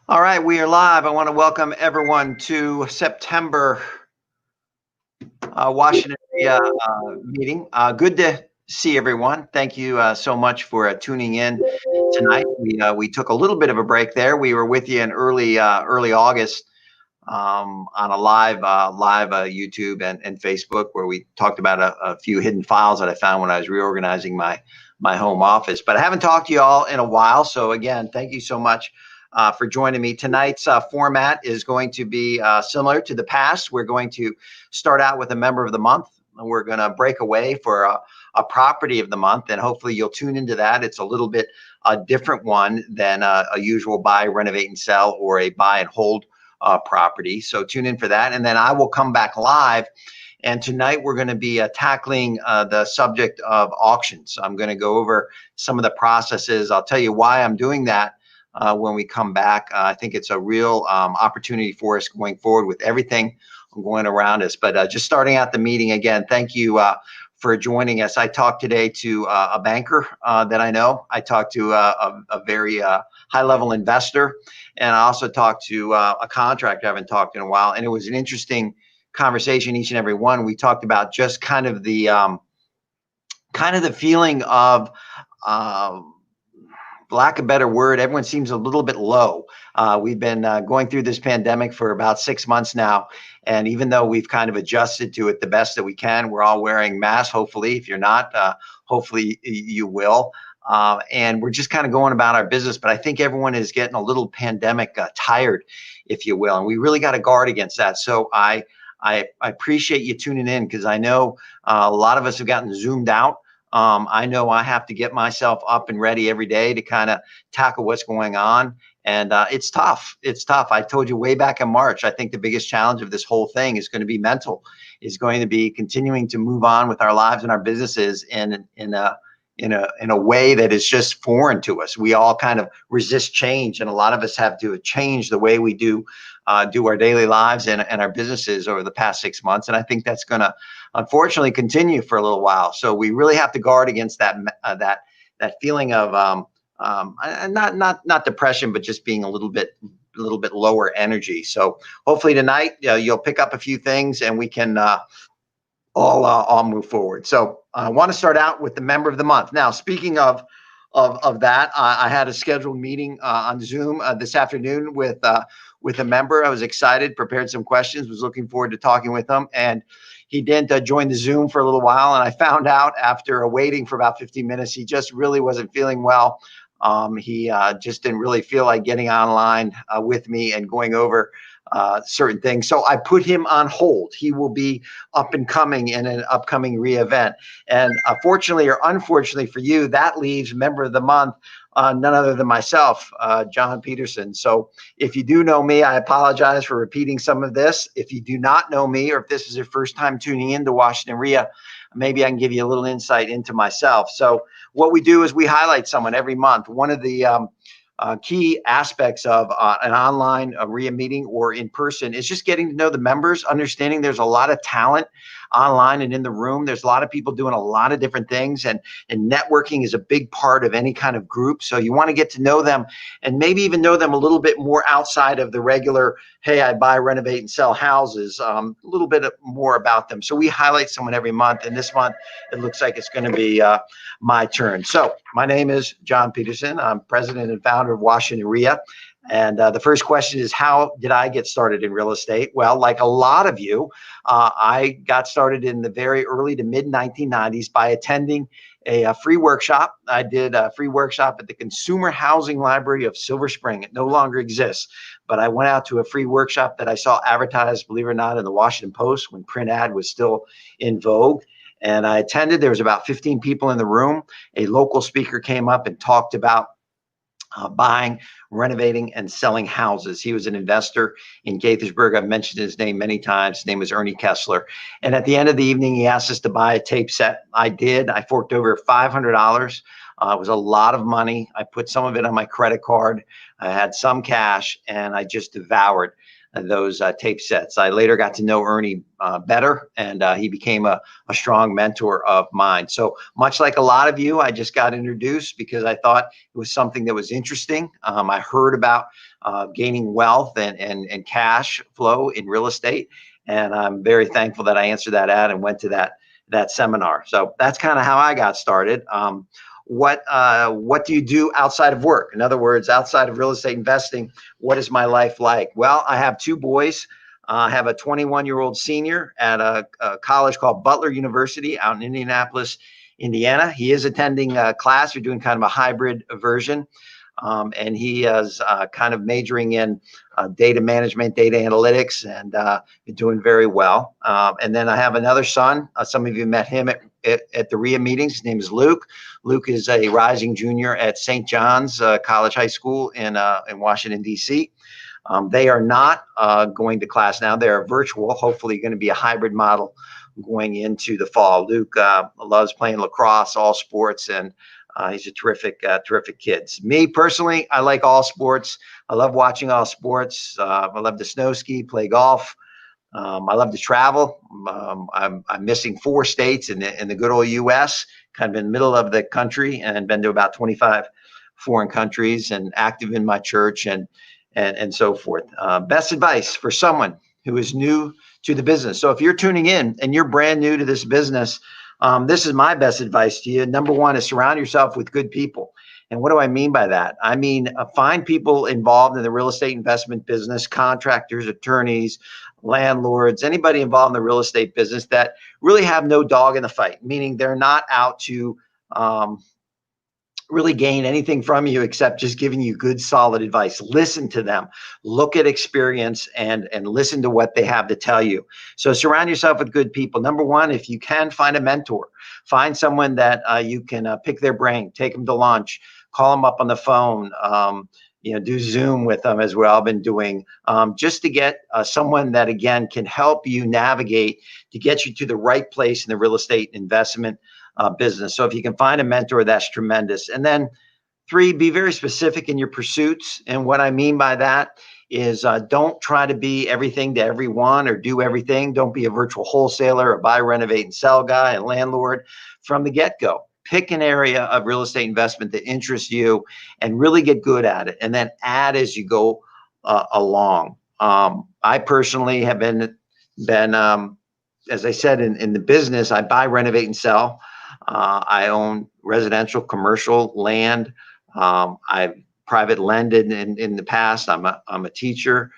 All right, we are live. I want to welcome everyone to September Washington meeting. Good to see everyone. Thank you so much for tuning in tonight. We took a little bit of a break there. We were with you in early August on a live YouTube and Facebook where we talked about a few hidden files that I found when I was reorganizing my home office. But I haven't talked to you all in a while. So again, thank you so much for joining me. Tonight's format is going to be similar to the past. We're going to start out with a member of the month. We're going to break away for a property of the month, and hopefully you'll tune into that. It's a little bit a different one than a usual buy, renovate, and sell, or a buy and hold property. So tune in for that. And then I will come back live. And tonight we're going to be tackling the subject of auctions. I'm going to go over some of the processes. I'll tell you why I'm doing that when we come back. I think it's a real opportunity for us going forward with everything going around us. But just starting out the meeting again, thank you for joining us. I talked today to a banker that I know. I talked to a very high-level investor, and I also talked to a contractor I haven't talked in a while. And it was an interesting conversation, each and every one. We talked about just kind of the feeling of lack of a better word, everyone seems a little bit low. We've been going through this pandemic for about 6 months now. And even though we've kind of adjusted to it the best that we can, we're all wearing masks. Hopefully, if you're not, hopefully you will. And we're just kind of going about our business. But I think everyone is getting a little pandemic tired, if you will. And we really got to guard against that. So I appreciate you tuning in, because I know a lot of us have gotten zoomed out. I know I have to get myself up and ready every day to kind of tackle what's going on. And it's tough. It's tough. I told you way back in March, I think the biggest challenge of this whole thing is going to be mental, is going to be continuing to move on with our lives and our businesses in a way that is just foreign to us. We all kind of resist change, and a lot of us have to change the way we do our daily lives and our businesses over the past 6 months. And I think that's going to unfortunately continue for a little while. So we really have to guard against that feeling of not depression, but just being a little bit lower energy. So hopefully tonight you'll pick up a few things, and we can all move forward. So I want to start out with the member of the month. Now, speaking of that, I had a scheduled meeting on Zoom this afternoon with a member. I was excited, prepared some questions, was looking forward to talking with him, and he didn't join the Zoom for a little while. And I found out after waiting for about 15 minutes, he just really wasn't feeling well. He just didn't really feel like getting online with me and going over certain things. So I put him on hold. He will be up and coming in an upcoming WREIA event. And fortunately or unfortunately for you, that leaves member of the month, none other than myself, John Peterson. So if you do know me, I apologize for repeating some of this. If you do not know me, or if this is your first time tuning into Washington WREIA, maybe I can give you a little insight into myself. So what we do is we highlight someone every month. One of the key aspects of an online WREIA meeting or in person is just getting to know the members, understanding there's a lot of talent online and in the room. There's a lot of people doing a lot of different things, and networking is a big part of any kind of group. So you want to get to know them, and maybe even know them a little bit more outside of the regular, hey, I buy, renovate, and sell houses, a little bit more about them. So we highlight someone every month, and this month it looks like it's going to be my turn. So my name is John Peterson. I'm president and founder of Washington WREIA. And the first question is, how did I get started in real estate? Well, like a lot of you, I got started in the very early to mid 1990s by attending a free workshop. I did a free workshop at the Consumer Housing Library of Silver Spring. It no longer exists, but I went out to a free workshop that I saw advertised, believe it or not, in the Washington Post when print ad was still in vogue. And I attended. There was about 15 people in the room. A local speaker came up and talked about buying, renovating, and selling houses. He was an investor in Gaithersburg. I've mentioned his name many times. His name was Ernie Kessler. And at the end of the evening, he asked us to buy a tape set. I did. I forked over $500. It was a lot of money. I put some of it on my credit card. I had some cash, and I just devoured those tape sets. I later got to know Ernie better, and he became a strong mentor of mine. So much like a lot of you, I just got introduced because I thought it was something that was interesting. I heard about gaining wealth and cash flow in real estate, and I'm very thankful that I answered that ad and went to that seminar. So that's kind of how I got started. What do you do outside of work? In other words, outside of real estate investing, what is my life like? Well, I have two boys. I have a 21-year-old senior at a college called Butler University out in Indianapolis, Indiana. He is attending a class. We're doing kind of a hybrid version. And he is kind of majoring in data management, data analytics, and been doing very well. And then I have another son. Some of you met him at the WREIA meetings. His name is Luke. Luke is a rising junior at St. John's College High School in Washington, D.C. They are not going to class now. They're virtual, hopefully going to be a hybrid model going into the fall. Luke loves playing lacrosse, all sports, and he's a terrific kid. Me personally, I like all sports. I love watching all sports. I love to snow ski, play golf. I love to travel. I'm missing 4 states in the good old U.S., kind of in the middle of the country, and been to about 25 foreign countries, and active in my church and so forth. Best advice for someone who is new to the business. So if you're tuning in and you're brand new to this business, this is my best advice to you. Number one is surround yourself with good people. And what do I mean by that? I mean, find people involved in the real estate investment business, contractors, attorneys, landlords, anybody involved in the real estate business that really have no dog in the fight, meaning they're not out to really gain anything from you except just giving you good, solid advice. Listen to them, look at experience, and listen to what they have to tell you. So surround yourself with good people. Number one, if you can, find a mentor. Find someone that you can pick their brain, take them to lunch, call them up on the phone, do Zoom with them, as we've all been doing, just to get someone that, again, can help you navigate to get you to the right place in the real estate investment business. So if you can find a mentor, that's tremendous. And then 3, be very specific in your pursuits. And what I mean by that is don't try to be everything to everyone or do everything. Don't be a virtual wholesaler, a buy, renovate, and sell guy, a landlord from the get-go. Pick an area of real estate investment that interests you and really get good at it, and then add as you go along. I personally have been as I said, in the business, I buy, renovate, and sell. I own residential, commercial land. I've private lended in the past. I'm a teacher,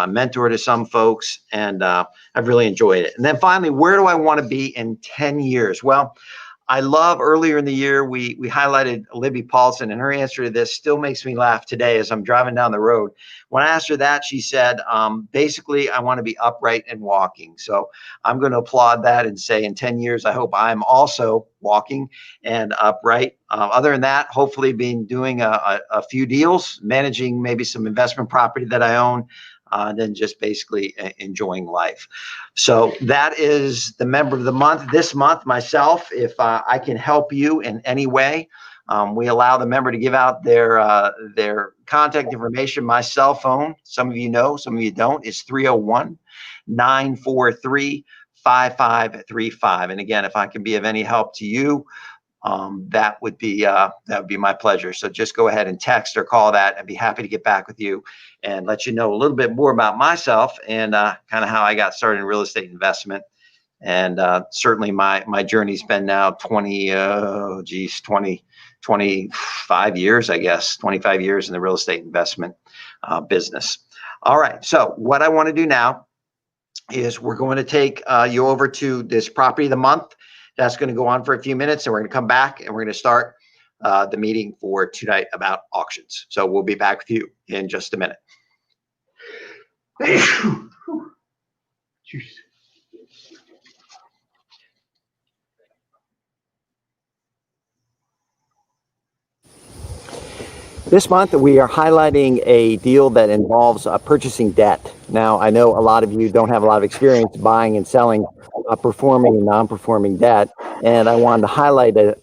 mentor to some folks, and I've really enjoyed it. And then finally, where do I want to be in 10 years? Well, I love earlier in the year, we highlighted Libby Paulson, and her answer to this still makes me laugh today as I'm driving down the road. When I asked her that, she said, basically, I want to be upright and walking. So I'm going to applaud that and say in 10 years, I hope I'm also walking and upright. Other than that, hopefully doing a few deals, managing maybe some investment property that I own, then just basically enjoying life. So that is the member of the month. This month, myself, if I can help you in any way, we allow the member to give out their contact information. My cell phone, some of you know, some of you don't, is 301-943-5535. And again, if I can be of any help to you, that would be my pleasure. So just go ahead and text or call that. I'd be happy to get back with you and let you know a little bit more about myself and kind of how I got started in real estate investment. And certainly my journey's been now 25 years, I guess, 25 years in the real estate investment business. All right. So what I want to do now is we're going to take you over to this property of the month. That's going to go on for a few minutes, and we're going to come back and we're going to start the meeting for tonight about auctions. So we'll be back with you in just a minute. This month, we are highlighting a deal that involves purchasing debt. Now, I know a lot of you don't have a lot of experience buying and selling performing and non-performing debt, and I wanted to highlight a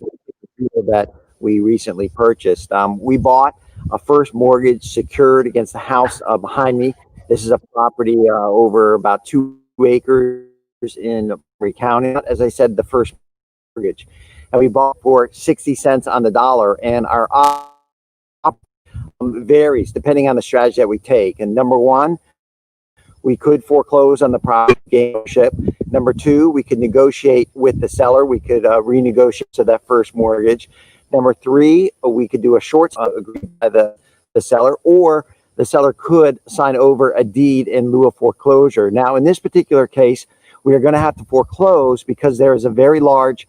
deal that we recently purchased. We bought a first mortgage secured against the house behind me. This is a property over about 2 acres in Montgomery County. As I said, the first mortgage, and we bought for 60 cents on the dollar, and our varies depending on the strategy that we take. And number one, we could foreclose on the property, gain ownership. Number two, we could negotiate with the seller. We could renegotiate so that first mortgage. Number three, we could do a short agreement by the seller, or the seller could sign over a deed in lieu of foreclosure. Now, in this particular case, we are going to have to foreclose because there is a very large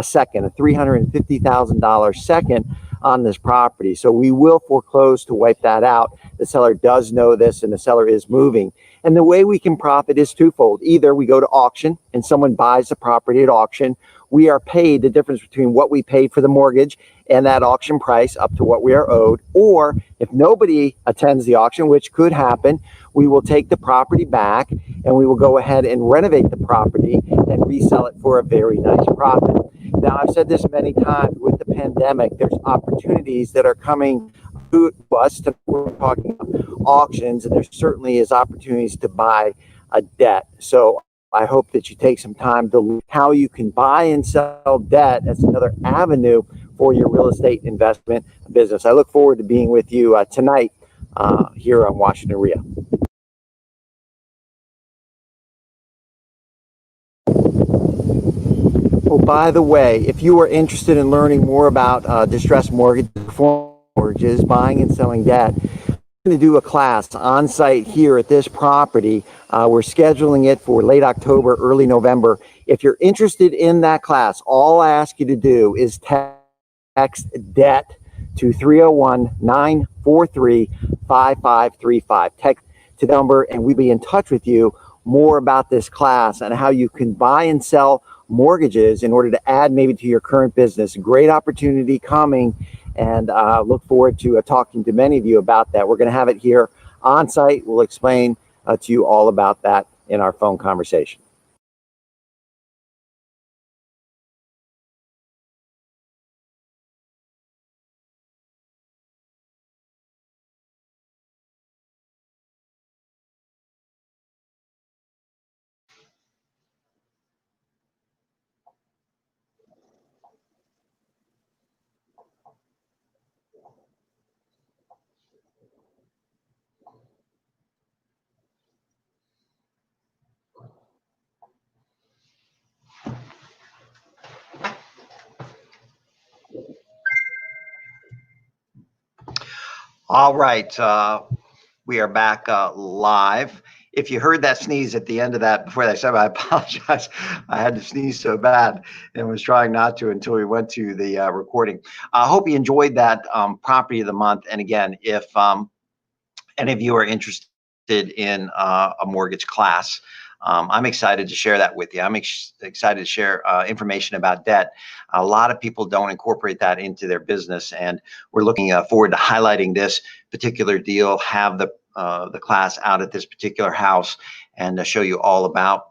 second, a $350,000 second on this property. So we will foreclose to wipe that out. The seller does know this, and the seller is moving. And the way we can profit is twofold. Either we go to auction and someone buys the property at auction. We are paid the difference between what we paid for the mortgage and that auction price up to what we are owed. Or if nobody attends the auction, which could happen, we will take the property back and we will go ahead and renovate the property and resell it for a very nice profit. Now, I've said this many times, with the pandemic, there's opportunities that are coming to us. We're talking about auctions, and there certainly is opportunities to buy a debt. So I hope that you take some time to look how you can buy and sell debt as another avenue for your real estate investment business. I look forward to being with you tonight here on Washington WREIA. Oh, by the way, if you are interested in learning more about distressed mortgages, buying and selling debt, we're going to do a class on site here at this property. We're scheduling it for late October, early November. If you're interested in that class, all I ask you to do is text debt to 301-943-5535. Text to the number, and we'll be in touch with you more about this class and how you can buy and sell mortgages in order to add maybe to your current business. Great opportunity coming, and look forward to talking to many of you about that. We're going to have it here on site. We'll explain to you all about that in our phone conversation. All right, we are back live. If you heard that sneeze at the end of that before that, I apologize. I had to sneeze so bad and was trying not to until we went to the recording. I hope you enjoyed that property of the month. And again, if any of you are interested in a mortgage class, I'm excited to share that with you. I'm excited to share information about debt. A lot of people don't incorporate that into their business, and we're looking forward to highlighting this particular deal, have the class out at this particular house, and show you all about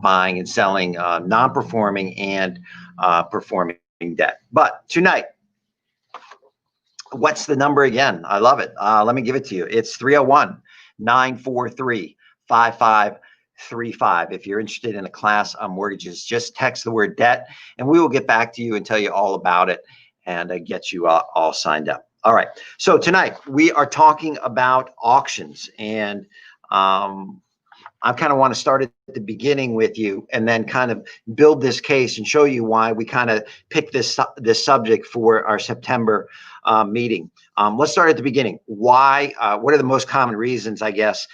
buying and selling non-performing and performing debt. But tonight, what's the number again? I love it. Let me give it to you. It's 301-943-5535. If you're interested in a class on mortgages, just text the word debt, and we will get back to you and tell you all about it and get you all signed up. All right. So tonight we are talking about auctions, and I kind of want to start at the beginning with you and then kind of build this case and show you why we kind of picked this subject for our September meeting. Let's start at the beginning. Why? What are the most common reasons, I guess,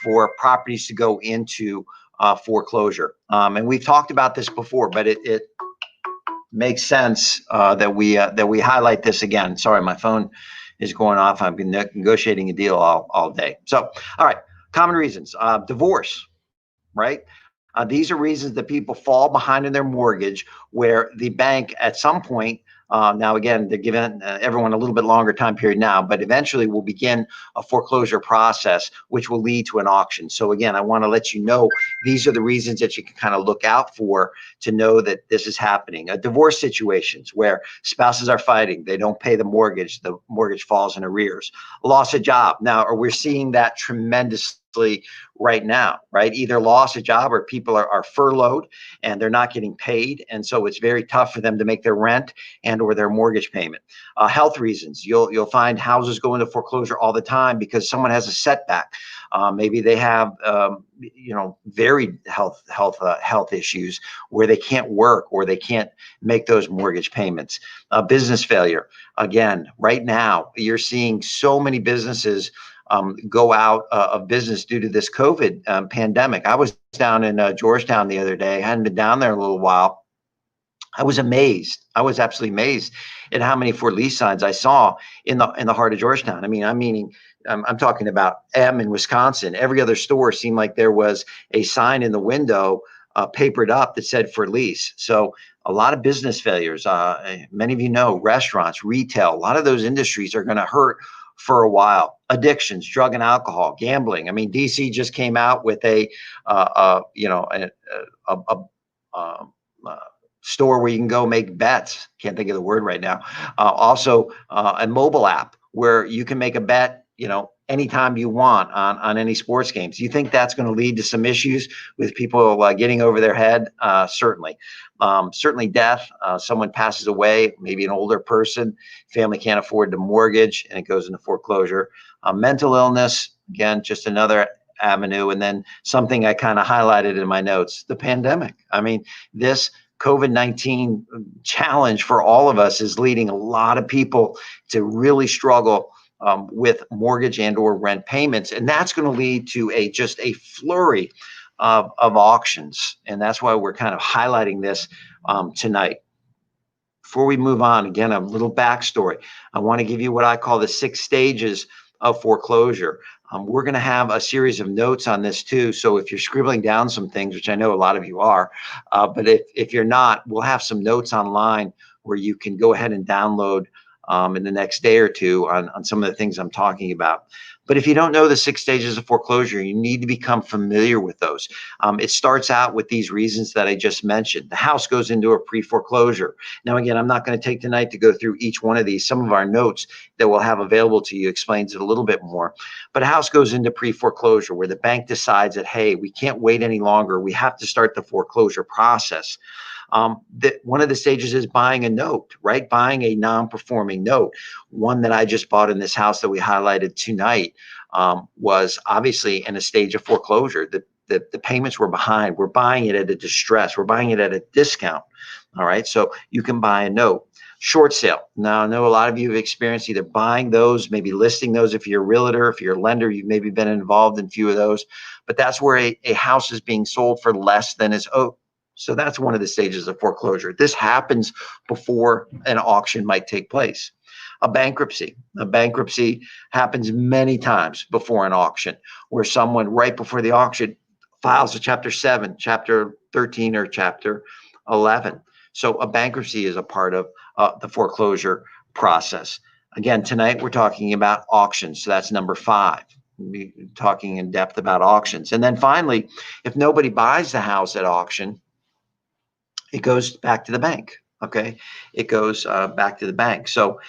for properties to go into foreclosure? And we've talked about this before, but it makes sense that we highlight this again. Sorry, my phone is going off. I've been negotiating a deal all day. So, all right. Common reasons, divorce, right? These are reasons that people fall behind in their mortgage, where the bank at some point, now again, they're giving everyone a little bit longer time period now, but eventually will begin a foreclosure process, which will lead to an auction. So again, I want to let you know, these are the reasons that you can kind of look out for to know that this is happening. Divorce situations where spouses are fighting, they don't pay the mortgage falls in arrears. Loss of job. Now, we're seeing that tremendously right now, right? Either lost a job or people are furloughed and they're not getting paid. And so it's very tough for them to make their rent and or their mortgage payment. Health reasons, you'll find houses go into foreclosure all the time because someone has a setback. Maybe they have, varied health issues where they can't work or they can't make those mortgage payments. Business failure. Again, right now, you're seeing so many businesses go out of business due to this COVID pandemic. I was down in Georgetown the other day. I hadn't been down there in a little while. I was amazed. I was absolutely amazed at how many for lease signs I saw in the heart of Georgetown. I'm talking about in Wisconsin. Every other store seemed like there was a sign in the window, papered up, that said for lease. So a lot of business failures. Many of you know, restaurants, retail, a lot of those industries are going to hurt for a while. Addictions, drug and alcohol, gambling. I mean, DC just came out with a store where you can go make bets. Can't think of the word right now. Also, a mobile app where you can make a bet, anytime you want on any sports games. You think that's going to lead to some issues with people getting over their head? Certainly. Certainly death. Someone passes away, maybe an older person, family can't afford the mortgage and it goes into foreclosure. Mental illness, again, just another avenue. And then something I kind of highlighted in my notes, the pandemic. I mean, this COVID-19 challenge for all of us is leading a lot of people to really struggle with mortgage and or rent payments. And that's going to lead to just a flurry of auctions. And that's why we're kind of highlighting this tonight. Before we move on, again, a little backstory. I want to give you what I call the 6 stages of foreclosure. We're going to have a series of notes on this too. So if you're scribbling down some things, which I know a lot of you are, but if you're not, we'll have some notes online where you can go ahead and download in the next day or two on some of the things I'm talking about. But if you don't know the 6 stages of foreclosure, you need to become familiar with those. It starts out with these reasons that I just mentioned. The house goes into a pre-foreclosure. Now, again, I'm not going to take tonight to go through each one of these. Some of our notes that we'll have available to you explains it a little bit more. But a house goes into pre-foreclosure where the bank decides that, hey, we can't wait any longer. We have to start the foreclosure process. One of the stages is buying a note, right? Buying a non-performing note. One that I just bought in this house that we highlighted tonight was obviously in a stage of foreclosure. The payments were behind. We're buying it at a distress. We're buying it at a discount. All right. So you can buy a note. Short sale. Now, I know a lot of you have experienced either buying those, maybe listing those. If you're a realtor, if you're a lender, you've maybe been involved in a few of those. But that's where a house is being sold for less than is owed. So that's one of the stages of foreclosure. This happens before an auction might take place. A bankruptcy happens many times before an auction, where someone right before the auction files a Chapter 7, Chapter 13, or Chapter 11. So a bankruptcy is a part of the foreclosure process. Again, tonight we're talking about auctions. So that's number 5. We'll be talking in depth about auctions. And then finally, if nobody buys the house at auction, it goes back to the bank. Okay, it goes back to the bank. So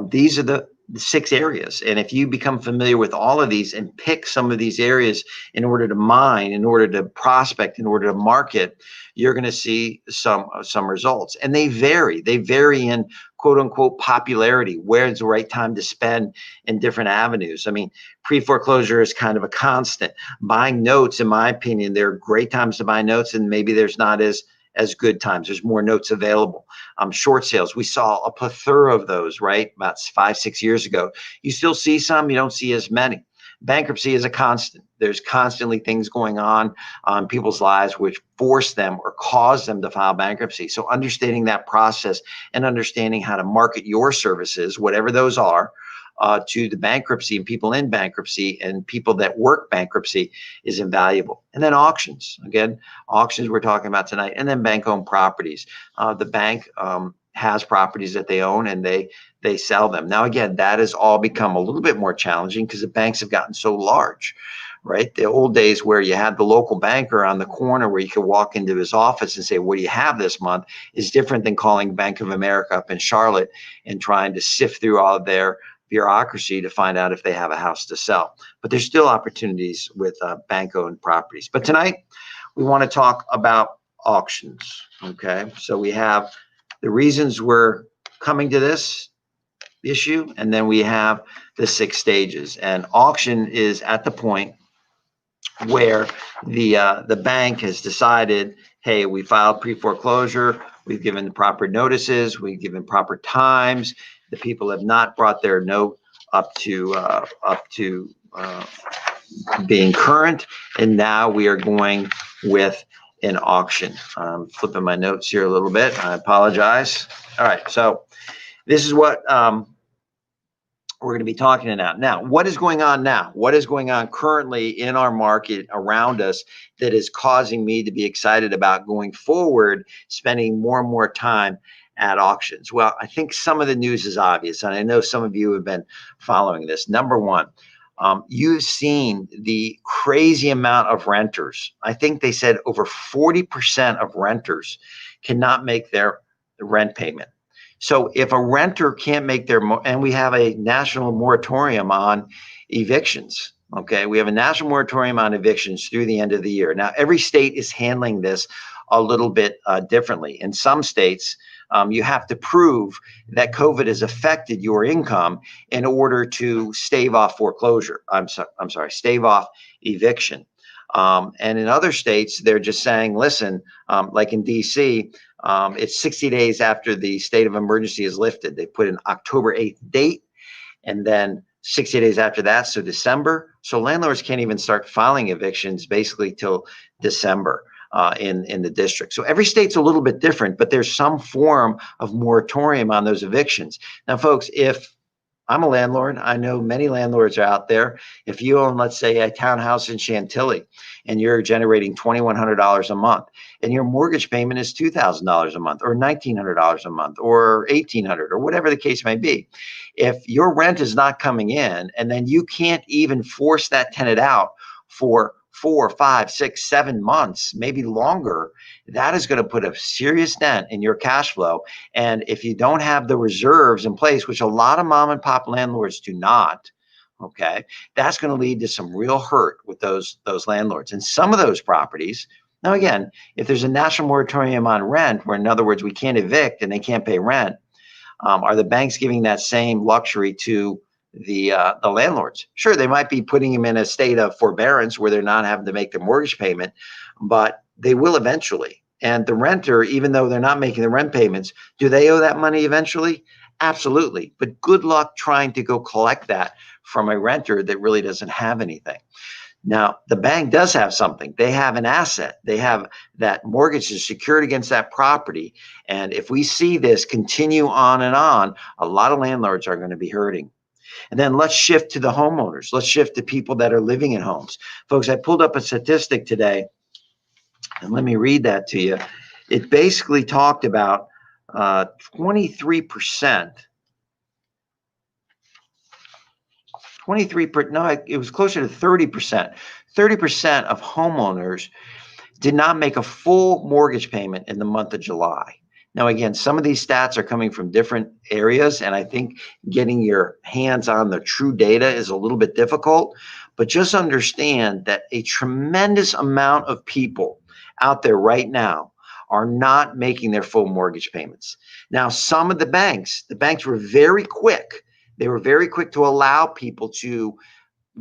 these are the 6 areas. And if you become familiar with all of these and pick some of these areas in order to mine, in order to prospect, in order to market, you're going to see some results. And they vary. They vary in quote unquote popularity. Where's the right time to spend in different avenues? I mean, pre-foreclosure is kind of a constant. Buying notes, in my opinion, there are great times to buy notes, and maybe there's not as good times. There's more notes available. Short sales, we saw a plethora of those, right? About 5-6 years ago. You still see some, you don't see as many. Bankruptcy is a constant. There's constantly things going on people's lives which force them or cause them to file bankruptcy. So understanding that process and understanding how to market your services, whatever those are, to the bankruptcy and people in bankruptcy and people that work bankruptcy is invaluable. And then auctions. Again, auctions we're talking about tonight. And then bank-owned properties. The bank has properties that they own and they sell them. Now, again, that has all become a little bit more challenging because the banks have gotten so large, right? The old days where you had the local banker on the corner where you could walk into his office and say, what do you have this month, is different than calling Bank of America up in Charlotte and trying to sift through all of their bureaucracy to find out if they have a house to sell. But there's still opportunities with bank-owned properties. But tonight, we want to talk about auctions, okay? So we have the reasons we're coming to this issue, and then we have the 6 stages. And auction is at the point where the bank has decided, hey, we filed pre-foreclosure, we've given the proper notices, we've given proper times, the people have not brought their note up to being current, and now we are going with an auction. I'm flipping my notes here a little bit. I apologize. All right, so this is what we're going to be talking about now. What is going on now? What is going on currently in our market around us that is causing me to be excited about going forward, spending more and more time at auctions? Well, I think some of the news is obvious, and I know some of you have been following this. Number one, you've seen the crazy amount of renters. I think they said over 40% of renters cannot make their rent payment. So if a renter can't make their, and we have a national moratorium on evictions, okay? We have a national moratorium on evictions through the end of the year. Now, every state is handling this a little bit differently. In some states, you have to prove that COVID has affected your income in order to stave off foreclosure. I'm sorry, stave off eviction. And in other states, they're just saying, listen, like in DC, it's 60 days after the state of emergency is lifted. They put an October 8th date, and then 60 days after that, so December. So landlords can't even start filing evictions basically till December in the district. So every state's a little bit different, but there's some form of moratorium on those evictions. Now, folks, if I'm a landlord, I know many landlords are out there. If you own, let's say, a townhouse in Chantilly, and you're generating $2,100 a month, and your mortgage payment is $2,000 a month, or $1,900 a month, or $1,800, or whatever the case may be, if your rent is not coming in, and then you can't even force that tenant out for 4, 5, 6, 7 months, maybe longer, that is going to put a serious dent in your cash flow. And if you don't have the reserves in place, which a lot of mom and pop landlords do not, okay, that's going to lead to some real hurt with those landlords. And some of those properties, now again, if there's a national moratorium on rent, where in other words, we can't evict and they can't pay rent, are the banks giving that same luxury to the landlords? Sure, they might be putting them in a state of forbearance where they're not having to make their mortgage payment, but they will eventually. And the renter, even though they're not making the rent payments, do they owe that money eventually? Absolutely. But good luck trying to go collect that from a renter that really doesn't have anything. Now, the bank does have something. They have an asset. They have that mortgage is secured against that property. And if we see this continue on and on, a lot of landlords are going to be hurting. And then let's shift to the homeowners. Let's shift to people that are living in homes. Folks, I pulled up a statistic today, and let me read that to you. It basically talked about 23%. It was closer to 30%. 30% of homeowners did not make a full mortgage payment in the month of July. Now, again, some of these stats are coming from different areas, and I think getting your hands on the true data is a little bit difficult, but just understand that a tremendous amount of people out there right now are not making their full mortgage payments. Now, some of the banks were very quick. They were very quick to allow people to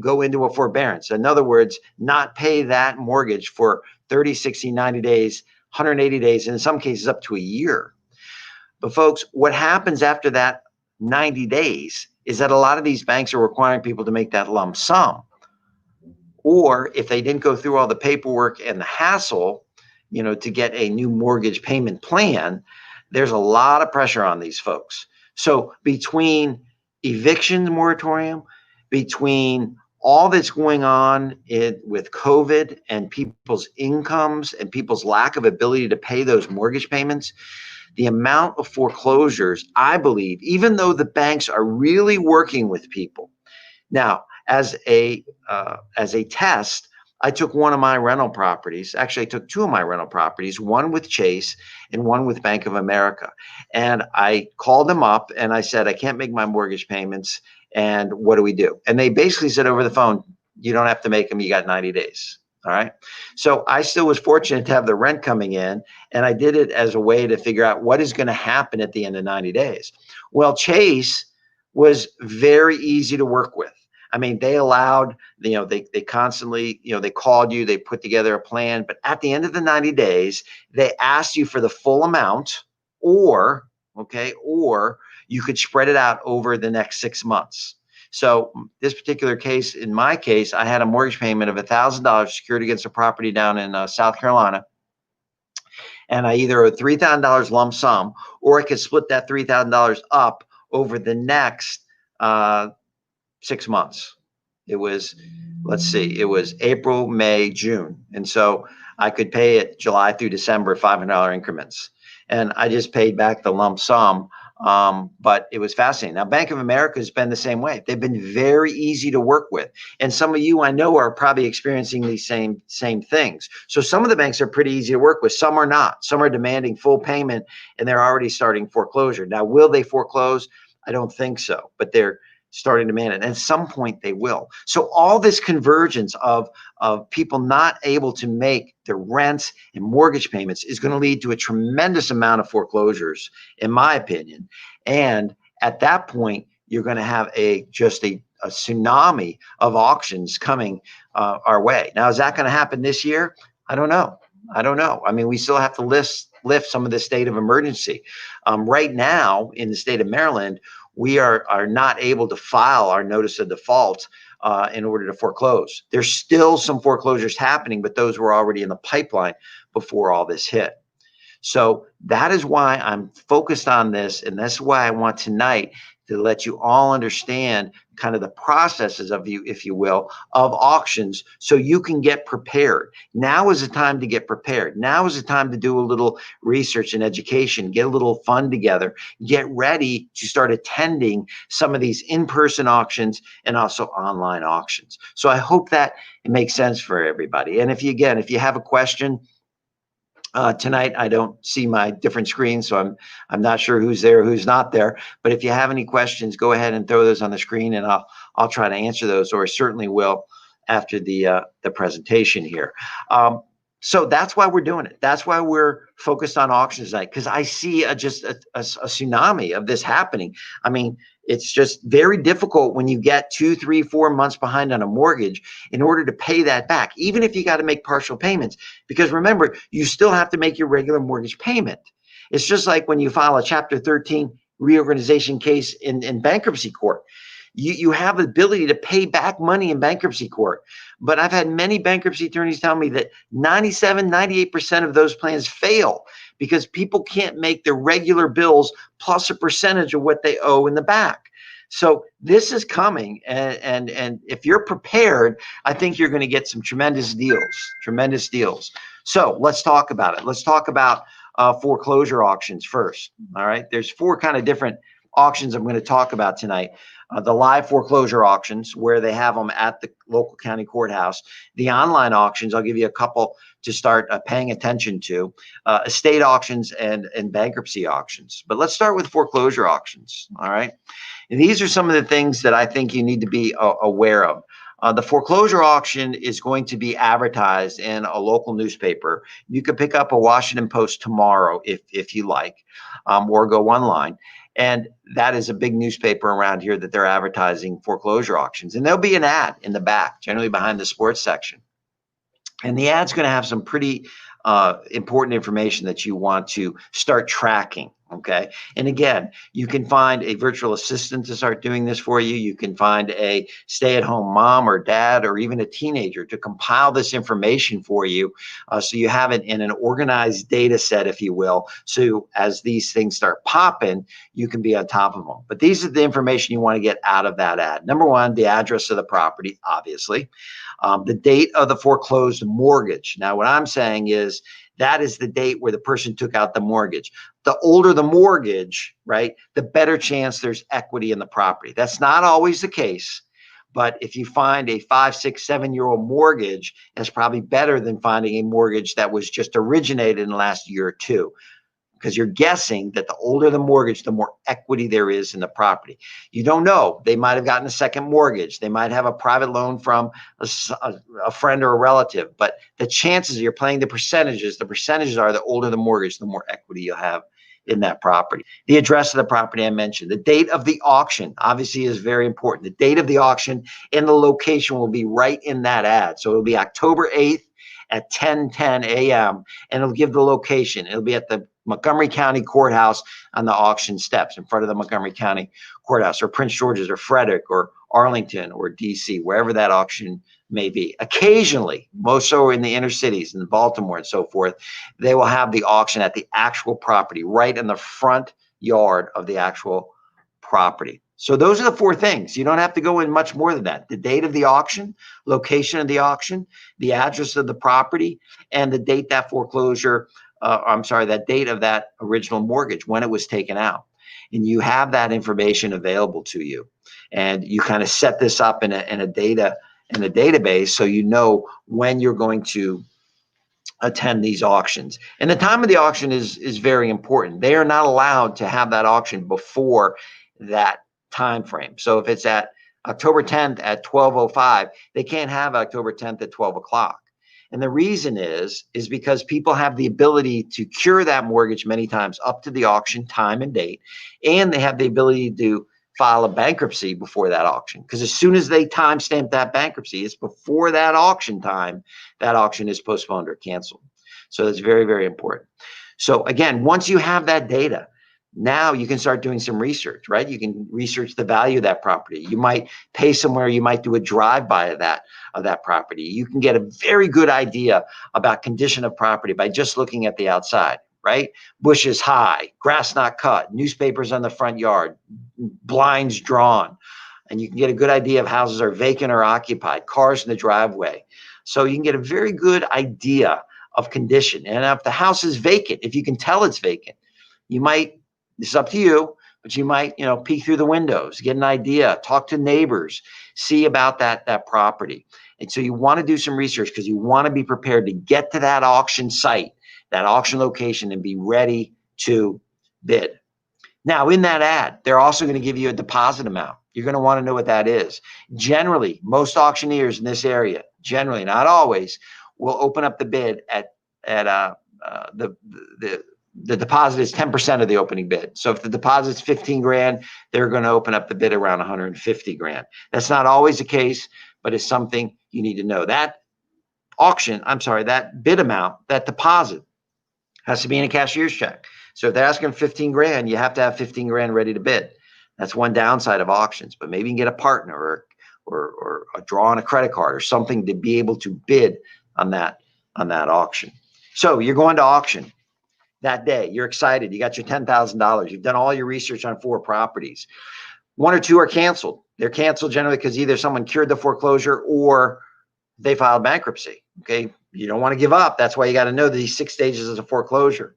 go into a forbearance. In other words, not pay that mortgage for 30, 60, 90 days, 180 days, and in some cases up to a year. But folks, what happens after that 90 days is that a lot of these banks are requiring people to make that lump sum. Or if they didn't go through all the paperwork and the hassle, to get a new mortgage payment plan, there's a lot of pressure on these folks. So between eviction moratorium, between all that's going on with COVID and people's incomes and people's lack of ability to pay those mortgage payments, the amount of foreclosures, I believe, even though the banks are really working with people. Now, as a test, I took one of my rental properties. Actually, I took 2 of my rental properties, one with Chase and one with Bank of America. And I called them up and I said, I can't make my mortgage payments. And what do we do? And they basically said over the phone, you don't have to make them. You got 90 days. All right. So I still was fortunate to have the rent coming in, and I did it as a way to figure out what is going to happen at the end of 90 days. Well, Chase was very easy to work with. I mean, they allowed, they constantly, they called you, they put together a plan, but at the end of the 90 days, they asked you for the full amount, or you could spread it out over the next 6 months. So this particular case, in my case, I had a mortgage payment of $1,000 secured against a property down in South Carolina. And I either owed $3,000 lump sum, or I could split that $3,000 up over the next 6 months. It was, let's see, it was April, May, June. And so I could pay it July through December, $500 increments. And I just paid back the lump sum. But it was fascinating. Now, Bank of America has been the same way. They've been very easy to work with. And some of you I know are probably experiencing these same things. So some of the banks are pretty easy to work with. Some are not. Some are demanding full payment, and they're already starting foreclosure. Now, will they foreclose? I don't think so, but they're starting to demand it. And at some point they will. So all this convergence of people not able to make their rents and mortgage payments is going to lead to a tremendous amount of foreclosures, in my opinion. And at that point, you're going to have just a tsunami of auctions coming our way. Now, is that going to happen this year? I don't know. I mean, we still have to lift some of the state of emergency. Right now in the state of Maryland, we are not able to file our notice of default in order to foreclose. There's still some foreclosures happening, but those were already in the pipeline before all this hit. So that is why I'm focused on this, and that's why I want tonight to let you all understand kind of the processes of if you will, of auctions, so you can get prepared. Now is the time to get prepared. Now is the time to do a little research and education, get a little fund together, get ready to start attending some of these in-person auctions and also online auctions. So I hope that it makes sense for everybody. And if you have a question, tonight, I don't see my different screens, so I'm not sure who's there, who's not there. But if you have any questions, go ahead and throw those on the screen, and I'll try to answer those, or I certainly will after the presentation here. So that's why we're doing it. That's why we're focused on auctions tonight, because I see just a tsunami of this happening. I mean, it's just very difficult when you get 2, 3, 4 months behind on a mortgage in order to pay that back, even if you got to make partial payments, because remember, you still have to make your regular mortgage payment. It's just like when you file a Chapter 13 reorganization case in bankruptcy court. You have the ability to pay back money in bankruptcy court. But I've had many bankruptcy attorneys tell me that 97, 98% of those plans fail because people can't make their regular bills plus a percentage of what they owe in the back. So this is coming, and if you're prepared, I think you're going to get some tremendous deals. So let's talk about it. Let's talk about foreclosure auctions first. All right, there's 4 kind of different auctions I'm going to talk about tonight. The live foreclosure auctions, where they have them at the local county courthouse. The online auctions, I'll give you a couple to start paying attention to. Estate auctions and bankruptcy auctions. But let's start with foreclosure auctions, all right? And these are some of the things that I think you need to be aware of. The foreclosure auction is going to be advertised in a local newspaper. You can pick up a Washington Post tomorrow if you like, or go online. And that is a big newspaper around here that they're advertising foreclosure auctions. And there'll be an ad in the back, generally behind the sports section. And the ad's going to have some pretty important information that you want to start tracking. Okay. And again, you can find a virtual assistant to start doing this for you. You can find a stay-at-home mom or dad, or even a teenager, to compile this information for you. So you have it in an organized data set, if you will. So as these things start popping, you can be on top of them. But these are the information you want to get out of that ad. Number 1, the address of the property, obviously. The date of the foreclosed mortgage. Now, what I'm saying is that is the date where the person took out the mortgage. The older the mortgage, right, the better chance there's equity in the property. That's not always the case, but if you find a 5, 6, 7-year-old mortgage, that's probably better than finding a mortgage that was just originated in the last year or two. because you're guessing that the older the mortgage, the more equity there is in the property. You don't know. They might have gotten a second mortgage. They might have a private loan from a friend or a relative. But the chances you're playing the percentages are the older the mortgage, the more equity you'll have in that property. The address of the property I mentioned. The date of the auction obviously is very important. The date of the auction and the location will be right in that ad. So it'll be October 8th at 10:10 a.m. and it'll give the location. It'll be at the Montgomery County Courthouse on the auction steps in front of the Montgomery County Courthouse, or Prince George's or Frederick or Arlington or DC, wherever that auction may be. Occasionally, most so in the inner cities, in Baltimore and so forth, they will have the auction at the actual property, right in the front yard of the actual property. So those are the four things. You don't have to go in much more than that. The date of the auction, location of the auction, the address of the property, and the date that foreclosure, that date of that original mortgage, when it was taken out. And you have that information available to you. And you kind of set this up in a database so you know when you're going to attend these auctions. And the time of the auction is very important. They are not allowed to have that auction before that time frame. So if it's at October 10th at 12:05, they can't have October 10th at 12 o'clock. And the reason is because people have the ability to cure that mortgage many times up to the auction time and date, and they have the ability to file a bankruptcy before that auction. Because as soon as they timestamp that bankruptcy, it's before that auction time, that auction is postponed or canceled. So that's very, very important. So again, once you have that data, now you can start doing some research, right? You can research the value of that property. You might pay somewhere, you might do a drive-by of that property. You can get a very good idea about condition of property by just looking at the outside, right? Bushes high, grass not cut, newspapers on the front yard, blinds drawn. And you can get a good idea of houses are vacant or occupied, cars in the driveway. So you can get a very good idea of condition. And if the house is vacant, if you can tell it's vacant, you might, it's up to you, but you might, peek through the windows, get an idea, talk to neighbors, see about that property. And so you want to do some research because you want to be prepared to get to that auction site, that auction location, and be ready to bid. Now, in that ad, they're also going to give you a deposit amount. You're going to want to know what that is. Generally, most auctioneers in this area, generally, not always, will open up the bid at the deposit is 10% of the opening bid. So if the deposit's 15 grand, they're going to open up the bid around 150 grand. That's not always the case, but it's something you need to know. That bid amount, that deposit has to be in a cashier's check. So if they're asking 15 grand, you have to have 15 grand ready to bid. That's one downside of auctions, but maybe you can get a partner or a draw on a credit card or something to be able to bid on that auction. So you're going to auction that day. You're excited. You got your $10,000. You've done all your research on 4 properties. 1 or 2 are canceled. They're canceled generally because either someone cured the foreclosure or they filed bankruptcy. Okay. You don't want to give up. That's why you got to know these 6 stages of a foreclosure.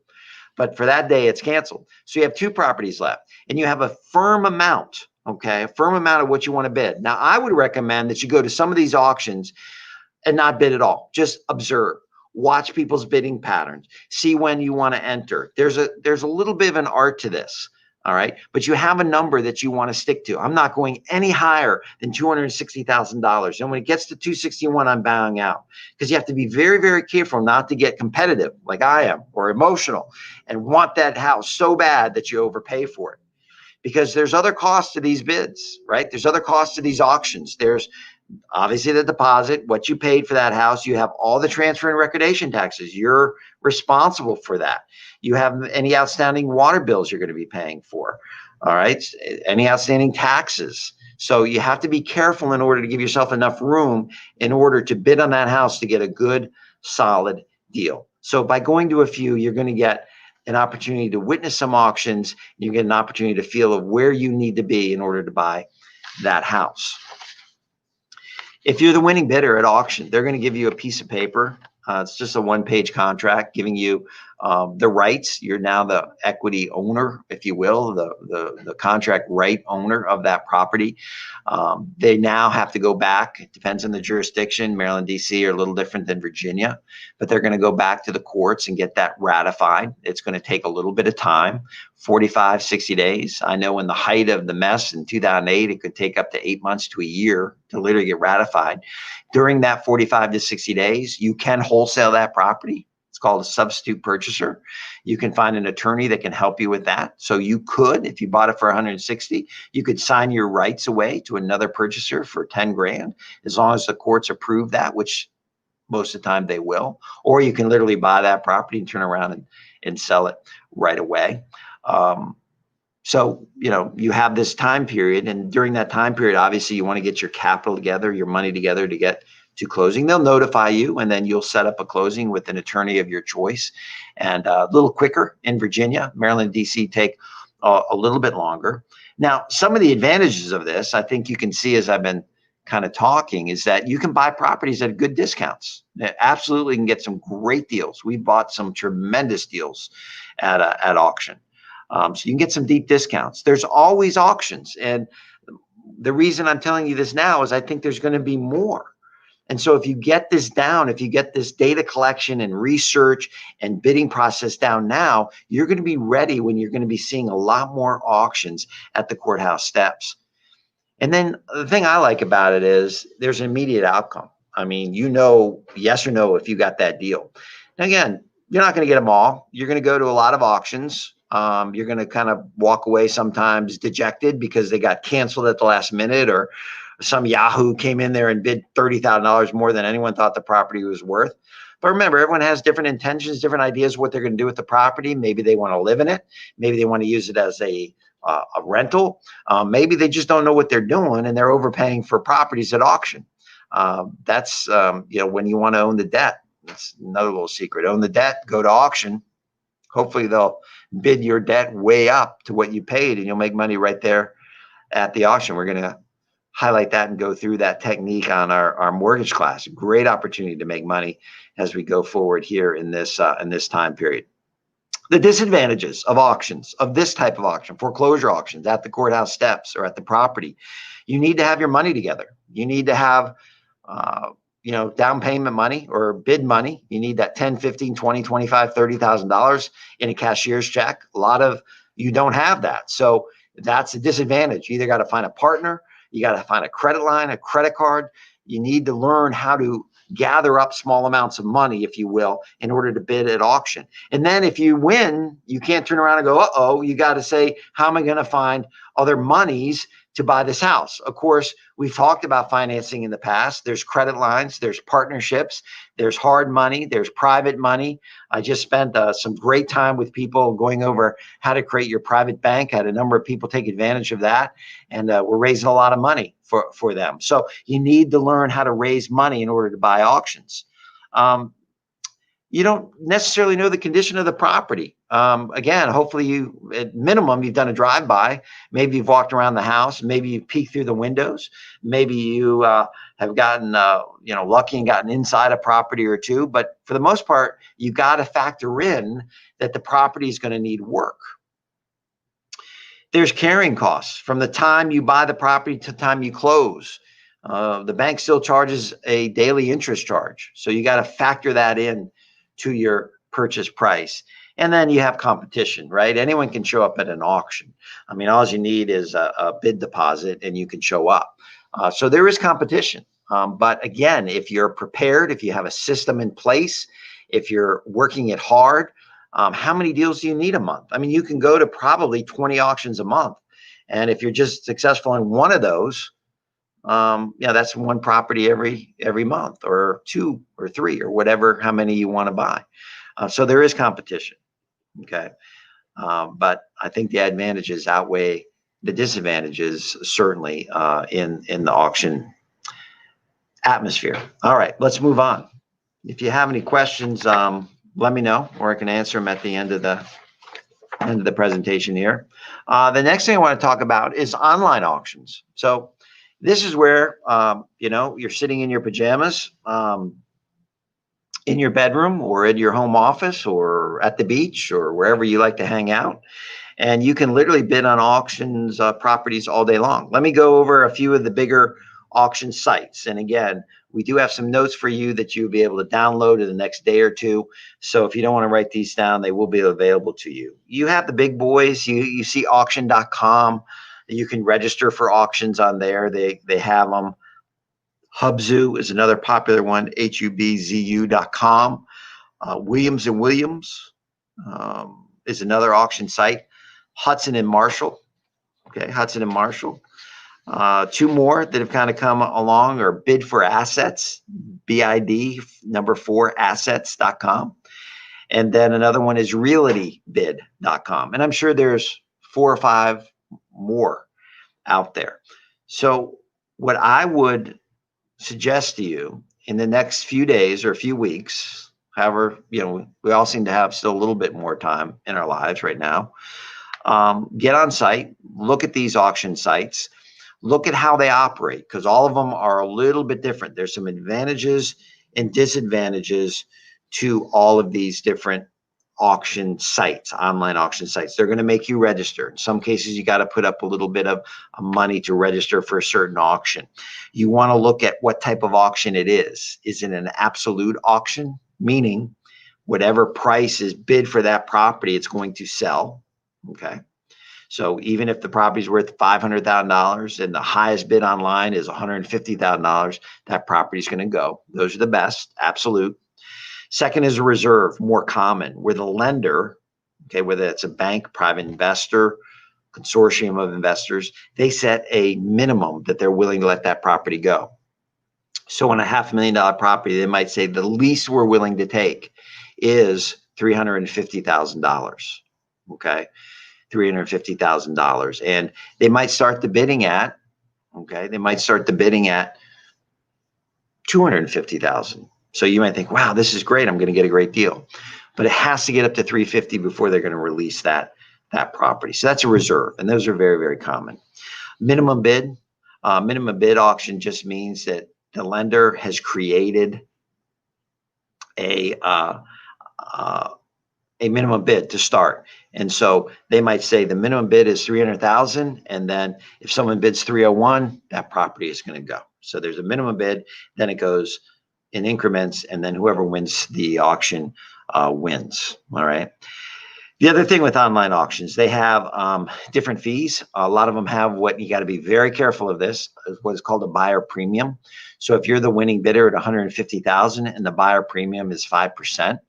But for that day, it's canceled. So you have 2 properties left and you have a firm amount. Okay. A firm amount of what you want to bid. Now, I would recommend that you go to some of these auctions and not bid at all. Just observe. Watch people's bidding patterns. See when you want to enter. There's a little bit of an art to this, all right? But you have a number that you want to stick to. I'm not going any higher than $260,000. And when it gets to 261, I'm bowing out because you have to be very, very careful not to get competitive like I am or emotional and want that house so bad that you overpay for it. Because there's other costs to these bids, right? There's other costs to these auctions. There's obviously the deposit, what you paid for that house. You have all the transfer and recordation taxes. You're responsible for that. You have any outstanding water bills you're going to be paying for. All right. Any outstanding taxes. So you have to be careful in order to give yourself enough room in order to bid on that house to get a good, solid deal. So by going to a few, you're going to get an opportunity to witness some auctions. You get an opportunity to feel of where you need to be in order to buy that house. If you're the winning bidder at auction, they're going to give you a piece of paper. It's just a 1-page contract giving you the rights. You're now the equity owner, if you will, the contract right owner of that property. They now have to go back. It depends on the jurisdiction. Maryland, D.C. are a little different than Virginia, but they're going to go back to the courts and get that ratified. It's going to take a little bit of time, 45, 60 days. I know in the height of the mess in 2008, it could take up to 8 months to a year to literally get ratified. During that 45 to 60 days, you can wholesale that property. It's called a substitute purchaser. You can find an attorney that can help you with that. So you could, if you bought it for 160, you could sign your rights away to another purchaser for 10 grand, as long as the courts approve that, which most of the time they will. Or you can literally buy that property and turn around and sell it right away. So, you have this time period, and during that time period, obviously you want to get your capital together, your money together to get to closing. They'll notify you, and then you'll set up a closing with an attorney of your choice. And a little quicker in Virginia. Maryland, D.C. take a little bit longer. Now, some of the advantages of this, I think you can see as I've been kind of talking, is that you can buy properties at good discounts. Absolutely can get some great deals. We bought some tremendous deals at auction. So you can get some deep discounts. There's always auctions. And the reason I'm telling you this now is I think there's going to be more. And so if you get this down, if you get this data collection and research and bidding process down now, you're going to be ready when you're going to be seeing a lot more auctions at the courthouse steps. And then the thing I like about it is there's an immediate outcome. I mean, yes or no if you got that deal. Now, again, you're not going to get them all. You're going to go to a lot of auctions. You're going to kind of walk away sometimes dejected because they got canceled at the last minute, or some Yahoo came in there and bid $30,000 more than anyone thought the property was worth. But remember, everyone has different intentions, different ideas of what they're going to do with the property. Maybe they want to live in it. Maybe they want to use it as a rental. Maybe they just don't know what they're doing and they're overpaying for properties at auction. That's when you want to own the debt. That's another little secret. Own the debt, go to auction. Hopefully they'll bid your debt way up to what you paid, and you'll make money right there at the auction. We're going to highlight that and go through that technique on our mortgage class. Great opportunity to make money as we go forward here in this time period. The disadvantages of auctions, of this type of auction, foreclosure auctions at the courthouse steps or at the property. You need to have your money together. You need to have down payment money or bid money. You need that $10, $15, $20, $25, $30,000 in a cashier's check. A lot of you don't have that. So that's a disadvantage. You either got to find a partner, you got to find a credit line, a credit card. You need to learn how to gather up small amounts of money, if you will, in order to bid at auction. And then if you win, you can't turn around and go, uh-oh, you got to say, how am I going to find other monies to buy this house? Of course, we've talked about financing in the past. There's credit lines, there's partnerships, there's hard money, there's private money. I just spent some great time with people going over how to create your private bank. I had a number of people take advantage of that, and we're raising a lot of money for them. So you need to learn how to raise money in order to buy auctions. You don't necessarily know the condition of the property. Again, hopefully at minimum, you've done a drive-by. Maybe you've walked around the house. Maybe you've peeked through the windows. Maybe you have gotten, lucky and gotten inside a property or two. But for the most part, you got to factor in that the property is going to need work. There's carrying costs from the time you buy the property to the time you close. The bank still charges a daily interest charge. So you got to factor that in to your purchase price. And then you have competition, right? Anyone can show up at an auction. I mean, all you need is a bid deposit and you can show up. So there is competition. But again, if you're prepared, if you have a system in place, if you're working it hard, how many deals do you need a month? I mean, you can go to probably 20 auctions a month. And if you're just successful in one of those, that's one property every month, or two or three, or whatever, how many you want to buy. So there is competition. Okay. But I think the advantages outweigh the disadvantages, certainly, in the auction atmosphere. All right, let's move on. If you have any questions, let me know, or I can answer them at the end of the presentation here. The next thing I want to talk about is online auctions. So this is where, you're sitting in your pajamas. in your bedroom or at your home office or at the beach or wherever you like to hang out. And you can literally bid on auctions, properties all day long. Let me go over a few of the bigger auction sites. And again, we do have some notes for you that you'll be able to download in the next day or two. So if you don't want to write these down, they will be available to you. You have the big boys. You see auction.com. You can register for auctions on there. They have them. Hubzu is another popular one, hubzu.com. Williams and Williams is another auction site. Hudson and Marshall. Okay, Hudson and Marshall. Two more that have kind of come along are Bid for Assets, BID, number 4, assets.com. And then another one is realtybid.com. And I'm sure there's 4 or 5 more out there. So what I would suggest to you in the next few days or a few weeks, however, we all seem to have still a little bit more time in our lives right now. Get on site, look at these auction sites, look at how they operate, because all of them are a little bit different. There's some advantages and disadvantages to all of these different auction sites, online auction sites. They're going to make you register. In some cases, you got to put up a little bit of money to register for a certain auction. You want to look at what type of auction it is. Is it an absolute auction? Meaning whatever price is bid for that property, it's going to sell. Okay. So even if the property is worth $500,000 and the highest bid online is $150,000, that property is going to go. Those are the best, absolute. Second is a reserve, more common, where the lender, okay, whether it's a bank, private investor, consortium of investors, they set a minimum that they're willing to let that property go. So on a $500,000 property, they might say the least we're willing to take is $350,000. Okay, $350,000, and they might start the bidding at, okay, they might start the bidding at $250,000. So you might think, wow, this is great. I'm going to get a great deal, but it has to get up to $350,000 before they're going to release that property. So that's a reserve, and those are very, very common. Minimum bid auction just means that the lender has created a minimum bid to start. And so they might say the minimum bid is $300,000. And then if someone bids 301, that property is going to go. So there's a minimum bid, then it goes in increments, and then whoever wins the auction wins. All right. The other thing with online auctions, they have different fees. A lot of them have what you got to be very careful of this, what is called a buyer premium. So if you're the winning bidder at $150,000 and the buyer premium is 5%,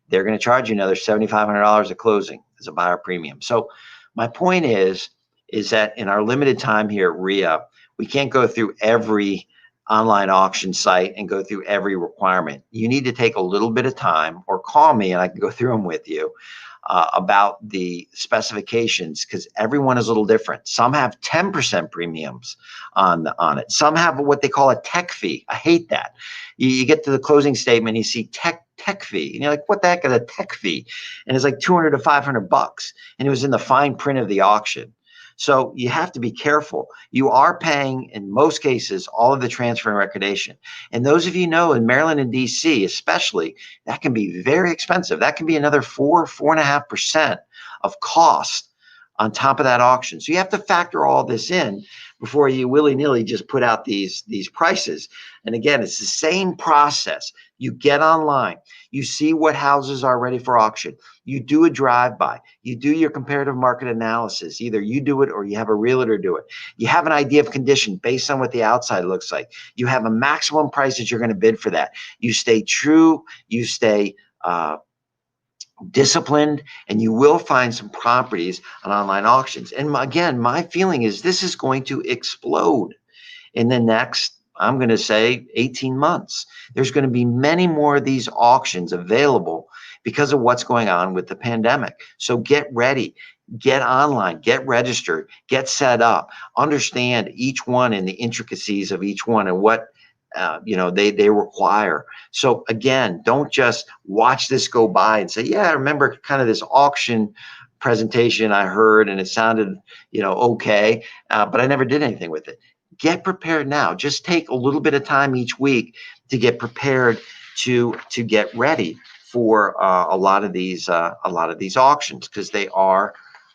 they're going to charge you another $7,500 at closing as a buyer premium. So my point is that in our limited time here at WREIA, we can't go through every online auction site and go through every requirement. You need to take a little bit of time or call me and I can go through them with you about the specifications, because everyone is a little different. Some have 10% premiums on it. Some have what they call a tech fee. I hate that. You get to the closing statement, you see tech fee, and you're like, what the heck is a tech fee? And it's like $200 to $500, and it was in the fine print of the auction. So you have to be careful. You are paying, in most cases, all of the transfer and recordation. And those of you know, in Maryland and DC especially, that can be very expensive. That can be another 4.5% of cost on top of that auction. So you have to factor all this in before you willy-nilly just put out these prices. And again, it's the same process. You get online, you see what houses are ready for auction, you do a drive-by, you do your comparative market analysis. Either you do it or you have a realtor do it. You have an idea of condition based on what the outside looks like. You have a maximum price that you're going to bid for that. You stay true, you stay disciplined, and you will find some properties on online auctions. And again, my feeling is this is going to explode in the next, I'm going to say, 18 months. There's going to be many more of these auctions available because of what's going on with the pandemic. So get ready, get online, get registered, get set up, understand each one and the intricacies of each one and what they require. So again, don't just watch this go by and say, yeah, I remember kind of this auction presentation I heard and it sounded, okay, but I never did anything with it. Get prepared now. Just take a little bit of time each week to get prepared to get ready for a lot of these auctions, because they are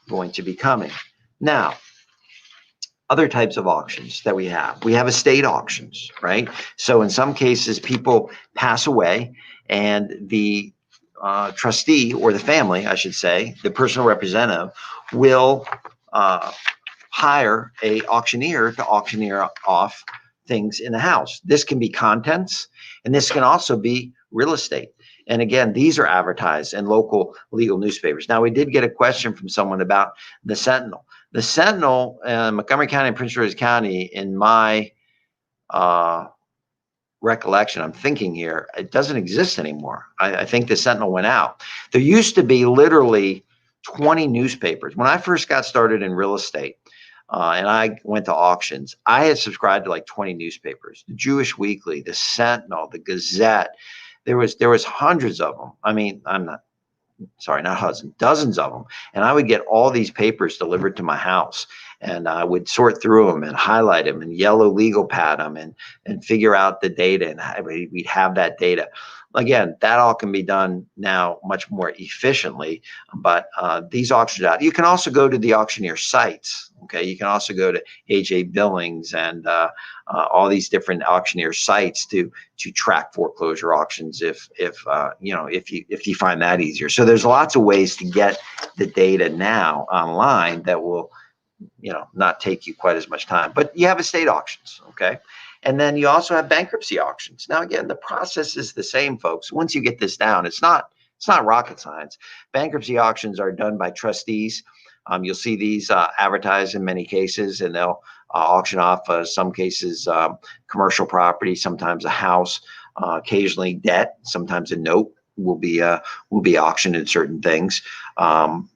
going to be coming. Now, other types of auctions that we have estate auctions, right? So in some cases, people pass away, and the trustee, or the family, I should say, the personal representative, will hire a auctioneer to auctioneer off things in the house. This can be contents, and this can also be real estate. And again, these are advertised in local legal newspapers. Now, we did get a question from someone about the Sentinel. The Sentinel in Montgomery County and Prince George's County, in my recollection, I'm thinking here, it doesn't exist anymore. I think the Sentinel went out. There used to be literally 20 newspapers. When I first got started in real estate, and I went to auctions, I had subscribed to like 20 newspapers: the Jewish Weekly, the Sentinel, the Gazette. There was hundreds of them. I mean, not hundreds, dozens of them. And I would get all these papers delivered to my house, and I would sort through them and highlight them and yellow legal pad them and figure out the data, and we'd have that data. Again, that all can be done now much more efficiently, but these auctions out. You can also go to the auctioneer sites. Okay, you can also go to AJ Billings and all these different auctioneer sites to track foreclosure auctions if you find that easier. So there's lots of ways to get the data now online that will not take you quite as much time. But you have estate auctions, okay? And then you also have bankruptcy auctions. Now, again, the process is the same, folks. Once you get this down, it's not rocket science. Bankruptcy auctions are done by trustees. You'll see these advertised in many cases, and they'll auction off, some cases, commercial property, sometimes a house, occasionally debt, sometimes a note will be auctioned in certain things.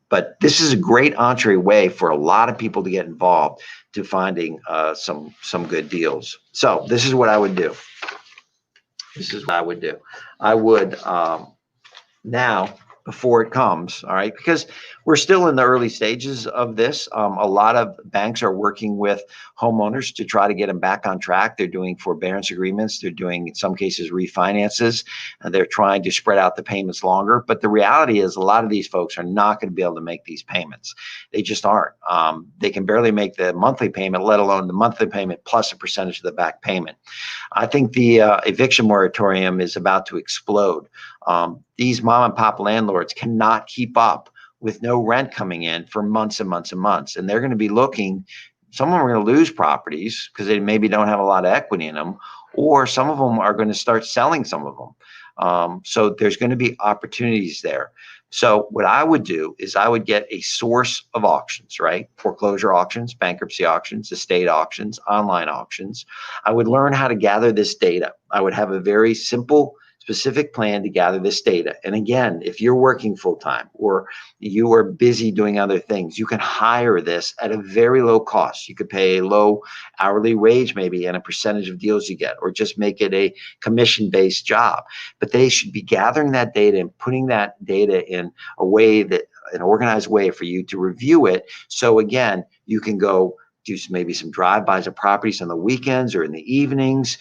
But this is a great entree way for a lot of people to get involved, to finding some good deals. So this is what I would do. I would now, before it comes, all right, because we're still in the early stages of this. A lot of banks are working with homeowners to try to get them back on track. They're doing forbearance agreements. They're doing, in some cases, refinances, and they're trying to spread out the payments longer. But the reality is, a lot of these folks are not going to be able to make these payments. They just aren't. They can barely make the monthly payment, let alone the monthly payment plus a percentage of the back payment. I think the eviction moratorium is about to explode. These mom and pop landlords cannot keep up with no rent coming in for months and months and months. And they're going to be looking, some of them are going to lose properties because they maybe don't have a lot of equity in them, or some of them are going to start selling some of them. So there's going to be opportunities there. So what I would do is I would get a source of auctions, right? Foreclosure auctions, bankruptcy auctions, estate auctions, online auctions. I would learn how to gather this data. I would have a very simple, specific plan to gather this data. And again, if you're working full-time or you are busy doing other things, you can hire this at a very low cost. You could pay a low hourly wage maybe and a percentage of deals you get, or just make it a commission-based job. But they should be gathering that data and putting that data in a way that, an organized way for you to review it. So again, you can go do maybe some drive-bys of properties on the weekends or in the evenings.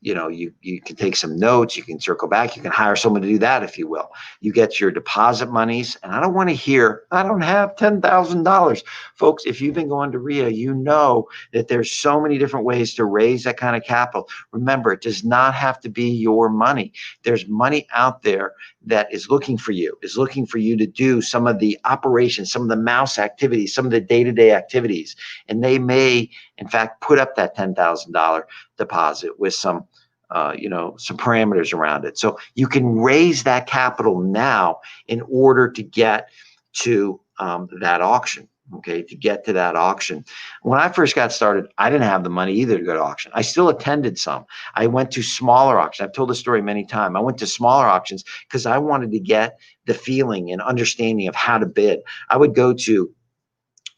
You can take some notes, you can circle back, you can hire someone to do that, if you will. You get your deposit monies, and I don't want to hear, I don't have $10,000. Folks, if you've been going to WREIA, you know that there's so many different ways to raise that kind of capital. Remember, it does not have to be your money. There's money out there that is looking for you to do some of the operations, some of the mouse activities, some of the day-to-day activities. And they may, in fact, put up that $10,000 deposit with some parameters around it. So you can raise that capital now in order to get to that auction. Okay, to get to that auction. When I first got started, I didn't have the money either to go to auction. I still attended some. I went to smaller auctions. I've told the story many times. I went to smaller auctions because I wanted to get the feeling and understanding of how to bid. I would go to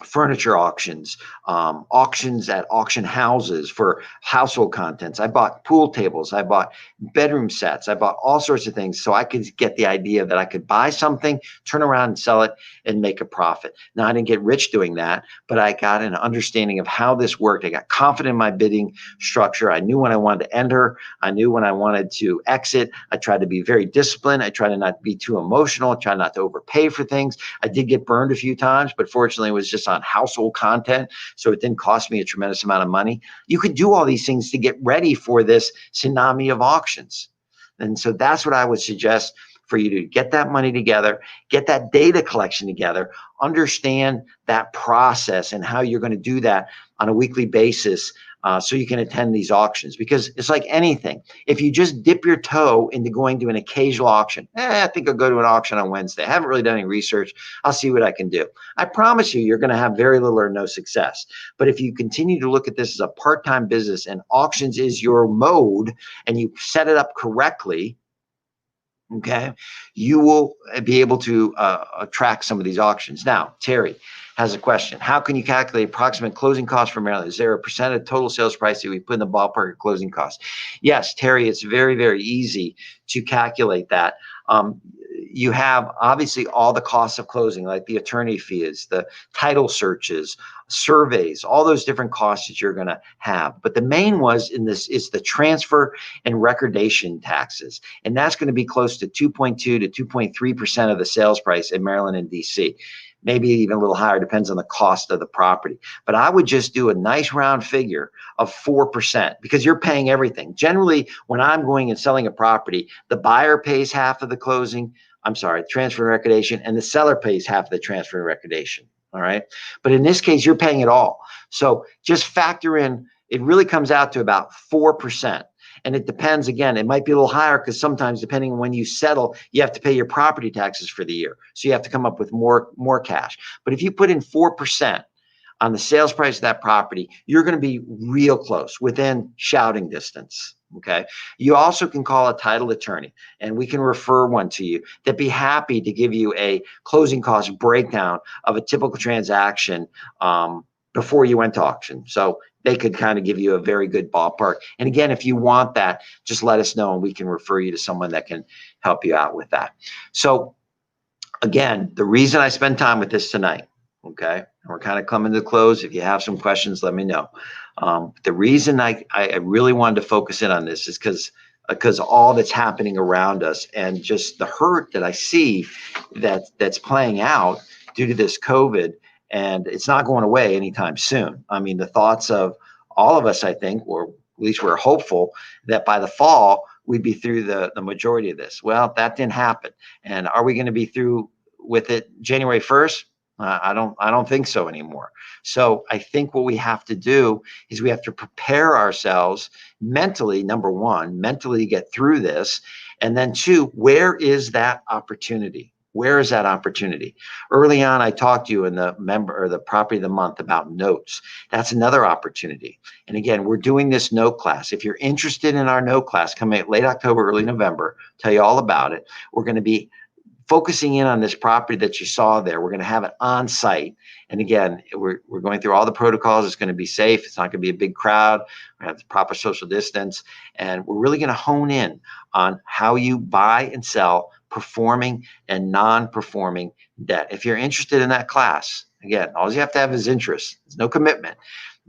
furniture auctions, auctions at auction houses for household contents. I bought pool tables. I bought bedroom sets. I bought all sorts of things so I could get the idea that I could buy something, turn around and sell it and make a profit. Now, I didn't get rich doing that, but I got an understanding of how this worked. I got confident in my bidding structure. I knew when I wanted to enter. I knew when I wanted to exit. I tried to be very disciplined. I tried to not be too emotional. I tried not to overpay for things. I did get burned a few times, but fortunately it was just on household content, so it didn't cost me a tremendous amount of money. You could do all these things to get ready for this tsunami of auctions. And so that's what I would suggest for you to get that money together, get that data collection together, understand that process and how you're going to do that on a weekly basis, so you can attend these auctions. Because it's like anything. If you just dip your toe into going to an occasional auction, I think I'll go to an auction on Wednesday. I haven't really done any research. I'll see what I can do. I promise you're going to have very little or no success. But if you continue to look at this as a part-time business and auctions is your mode and you set it up correctly, okay, you will be able to attract some of these auctions. Now, Terry has a question. How can you calculate approximate closing costs for Maryland? Is there a percent of total sales price that we put in the ballpark of closing costs? Yes, Terry, it's very, very easy to calculate that. You have obviously all the costs of closing, like the attorney fees, the title searches, surveys, all those different costs that you're going to have. But the main was in this is the transfer and recordation taxes. And that's going to be close to 2.2 to 2.3% of the sales price in Maryland and DC. Maybe even a little higher, depends on the cost of the property. But I would just do a nice round figure of 4% because you're paying everything. Generally, when I'm going and selling a property, the buyer pays half of the closing, transfer and recordation, and the seller pays half of the transfer and recordation. All right. But in this case, you're paying it all. So just factor in, it really comes out to about 4%. And it depends, again, it might be a little higher because sometimes depending on when you settle, you have to pay your property taxes for the year. So you have to come up with more cash. But if you put in 4% on the sales price of that property, you're going to be real close, within shouting distance. Okay. You also can call a title attorney and we can refer one to you that'd be happy to give you a closing cost breakdown of a typical transaction before you went to auction. So they could kind of give you a very good ballpark. And again, if you want that, just let us know and we can refer you to someone that can help you out with that. So again, the reason I spend time with this tonight, okay, and we're kind of coming to the close. If you have some questions, let me know. The reason I really wanted to focus in on this is because all that's happening around us and just the hurt that I see that's playing out due to this COVID, and it's not going away anytime soon. I mean, the thoughts of all of us, I think, or at least we're hopeful that by the fall, we'd be through the majority of this. Well, that didn't happen. And are we going to be through with it January 1st? I don't think so anymore. So I think what we have to do is we have to prepare ourselves mentally, number one, mentally to get through this. And then two, where is that opportunity? Where is that opportunity? Early on, I talked to you in the member or the property of the month about notes. That's another opportunity. And again, we're doing this note class. If you're interested in our note class coming late October, early November, tell you all about it. We're going to be focusing in on this property that you saw there. We're going to have it on site. And again, we're going through all the protocols. It's going to be safe. It's not going to be a big crowd. We're going to have the proper social distance. And we're really going to hone in on how you buy and sell performing and non-performing debt. If you're interested in that class, again, all you have to have is interest. There's no commitment.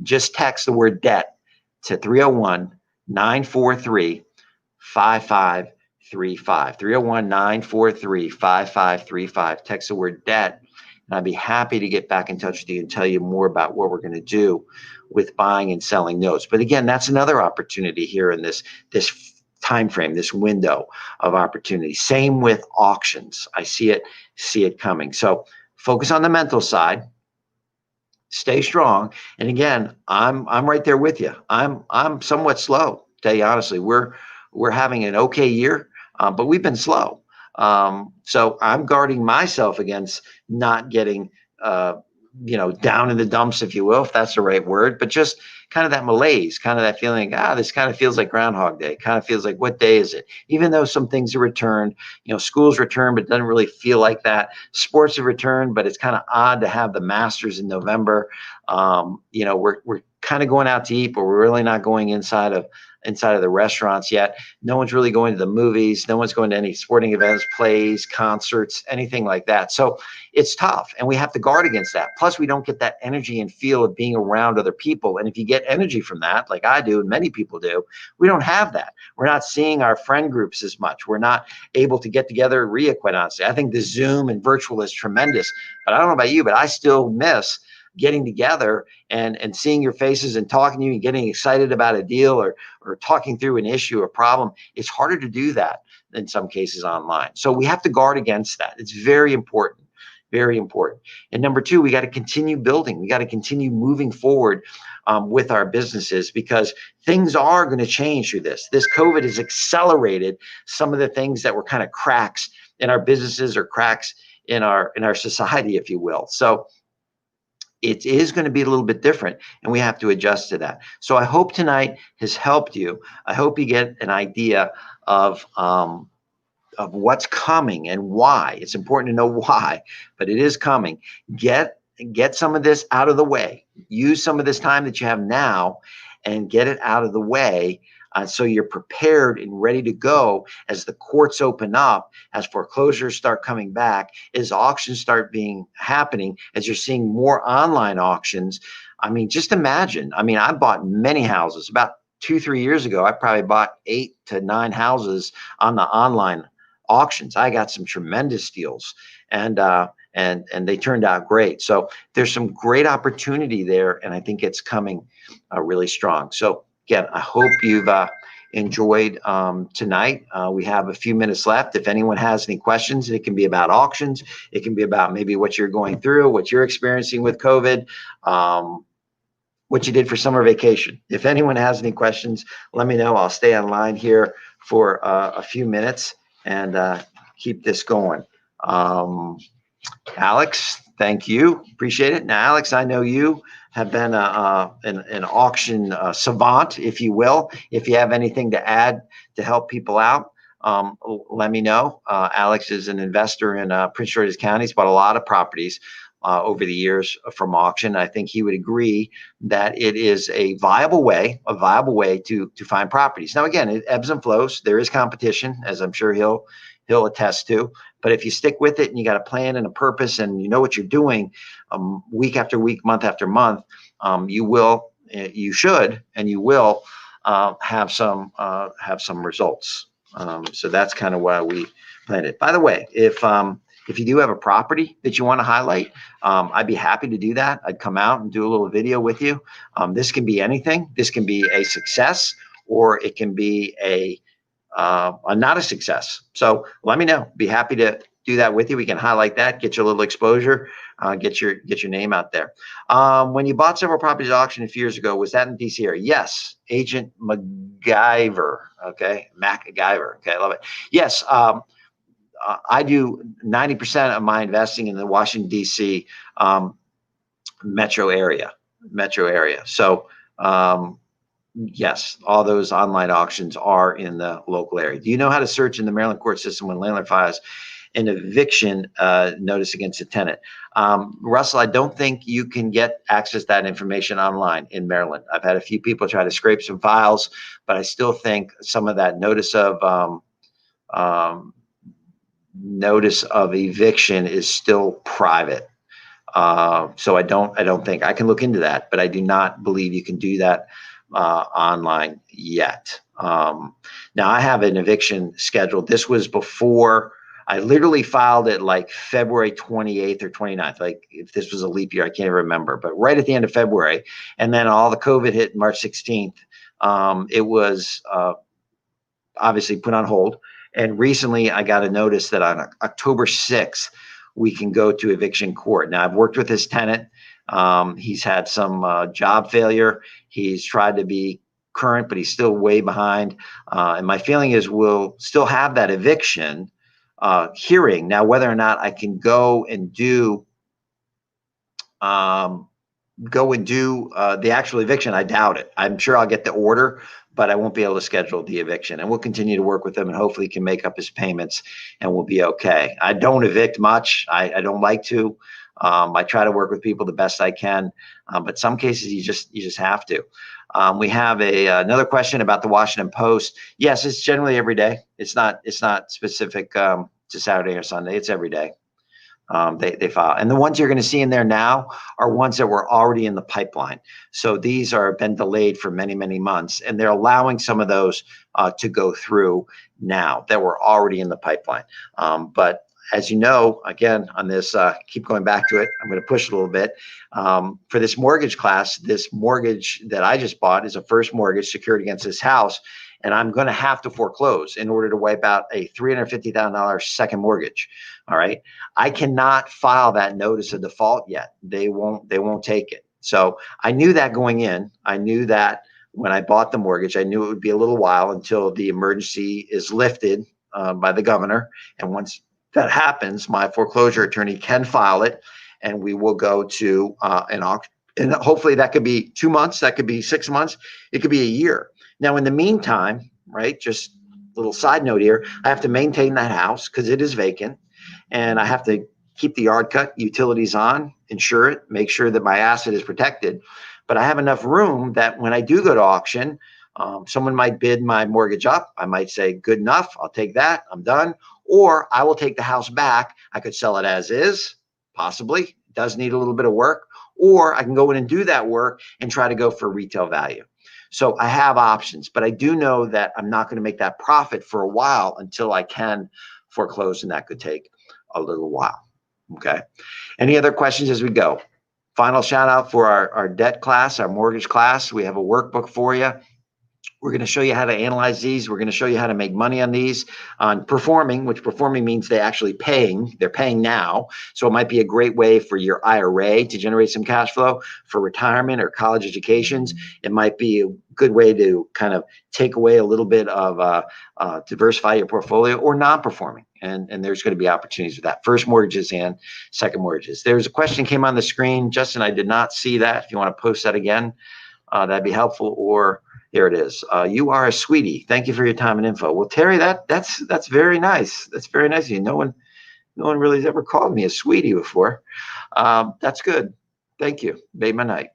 Just text the word debt to 301-943-5535. 301-943-5535. Text the word debt, and I'd be happy to get back in touch with you and tell you more about what we're going to do with buying and selling notes. But again, that's another opportunity here in this time frame, this window of opportunity. Same with auctions. I see it coming. So focus on the mental side. Stay strong. And again, I'm right there with you. I'm somewhat slow, to tell you honestly. We're having an okay year, but we've been slow. So I'm guarding myself against not getting down in the dumps, if you will, if that's the right word, but just kind of that malaise, kind of that feeling, this kind of feels like Groundhog Day. Kind of feels like, what day is it? Even though some things are returned, schools return, but it doesn't really feel like that. Sports have returned, but it's kind of odd to have the Masters in November. We're kind of going out to eat, but we're really not going inside of the restaurants yet. No one's really going to the movies. No one's going to any sporting events, plays, concerts, anything like that. So it's tough, and we have to guard against that. Plus, we don't get that energy and feel of being around other people. And if you get energy from that, like I do and many people do, we don't have that. We're not seeing our friend groups as much. We're not able to get together at WREIA, quite honestly. I think the Zoom and virtual is tremendous, but I don't know about you, but I still miss getting together and seeing your faces and talking to you and getting excited about a deal or talking through an issue or problem. It's harder to do that in some cases online. So we have to guard against that. It's very important, very important. And number two, we got to continue building. We got to continue moving forward with our businesses, because things are going to change through this. This COVID has accelerated some of the things that were kind of cracks in our businesses or cracks in our society, if you will. So it is going to be a little bit different, and we have to adjust to that. So I hope tonight has helped you. I hope you get an idea of what's coming and why. It's important to know why, but it is coming. Get some of this out of the way. Use some of this time that you have now and get it out of the way, so you're prepared and ready to go as the courts open up, as foreclosures start coming back, as auctions start happening, as you're seeing more online auctions. I mean, just imagine. I mean, I bought many houses. About 2-3 years ago, I probably bought 8 to 9 houses on the online auctions. I got some tremendous deals, and they turned out great. So there's some great opportunity there, and I think it's coming really strong. So again, I hope you've enjoyed tonight. We have a few minutes left. If anyone has any questions, it can be about auctions. It can be about maybe what you're going through, what you're experiencing with COVID, what you did for summer vacation. If anyone has any questions, let me know. I'll stay online here for a few minutes and keep this going. Alex, thank you. Appreciate it. Now, Alex, I know you have been an auction savant, if you will. If you have anything to add to help people out, let me know. Alex is an investor in Prince George's County. He's bought a lot of properties over the years from auction. I think he would agree that it is a viable way to find properties. Now, again, it ebbs and flows. There is competition, as I'm sure he'll attest to. But if you stick with it and you got a plan and a purpose and you know what you're doing, week after week, month after month, you should have some results. So that's kind of why we planned it. By the way, if you do have a property that you want to highlight, I'd be happy to do that. I'd come out and do a little video with you. This can be anything. This can be a success, or it can be not a success. So let me know. Be happy to do that with you. We can highlight that, get you a little exposure, get your name out there. When you bought several properties at auction a few years ago, was that in DC area? Yes, Agent MacGyver. Okay, MacGyver. Okay, I love it. Yes, I do 90% of my investing in the Washington DC metro area. So yes, all those online auctions are in the local area. Do you know how to search in the Maryland court system when landlord files an eviction notice against a tenant? Russell, I don't think you can get access to that information online in Maryland. I've had a few people try to scrape some files, but I still think some of that notice of eviction is still private. So I don't think I can look into that, but I do not believe you can do that online yet. Now I have an eviction scheduled. This was before I literally filed it, like February 28th or 29th. Like if this was a leap year, I can't remember, but right at the end of February. And then all the COVID hit March 16th. It was obviously put on hold. And recently I got a notice that on October 6th, we can go to eviction court. Now I've worked with this tenant. He's had some job failure. He's tried to be current, but he's still way behind. And my feeling is we'll still have that eviction hearing. Now, whether or not I can go and do go and do the actual eviction. I doubt it. I'm sure I'll get the order, but I won't be able to schedule the eviction. And we'll continue to work with him, and hopefully can make up his payments, and we'll be okay. I don't evict much. I don't like to. I try to work with people the best I can, but some cases you just have to. We have another question about the Washington Post. Yes, it's generally every day. It's not specific to Saturday or Sunday. It's every day. They file, and the ones you're going to see in there now are ones that were already in the pipeline. So these are been delayed for many months, and they're allowing some of those to go through now that were already in the pipeline. But as you know, again, on this, keep going back to it. I'm going to push a little bit. For this mortgage class, this mortgage that I just bought is a first mortgage secured against this house, and I'm going to have to foreclose in order to wipe out a $350,000 second mortgage. All right. I cannot file that notice of default yet. They won't take it. So I knew that going in. I knew that when I bought the mortgage, I knew it would be a little while until the emergency is lifted by the governor. And once that happens, my foreclosure attorney can file it, and we will go to an auction. And hopefully that could be 2 months, that could be 6 months, it could be a year. Now, in the meantime, right, just a little side note here, I have to maintain that house because it is vacant, and I have to keep the yard cut, utilities on, insure it, make sure that my asset is protected. But I have enough room that when I do go to auction, someone might bid my mortgage up. I might say, good enough, I'll take that, I'm done. Or I will take the house back. I could sell it as is, possibly. It does need a little bit of work. Or I can go in and do that work and try to go for retail value. So I have options, but I do know that I'm not going to make that profit for a while until I can foreclose, and that could take a little while. Okay. Any other questions as we go? Final shout out for our debt class, our mortgage class. We have a workbook for you. We're going to show you how to analyze these. We're going to show you how to make money on these, on performing, which performing means they actually paying. They're paying now. So it might be a great way for your IRA to generate some cash flow, for retirement or college educations. It might be a good way to kind of take away a little bit of diversify your portfolio, or non-performing. And there's going to be opportunities with that. First mortgages and second mortgages. There's a question came on the screen. Justin, I did not see that. If you want to post that again, that'd be helpful. Or there it is. You are a sweetie. Thank you for your time and info. Well, Terry, that's very nice. That's very nice of you. No one really has ever called me a sweetie before. That's good. Thank you. Made my night.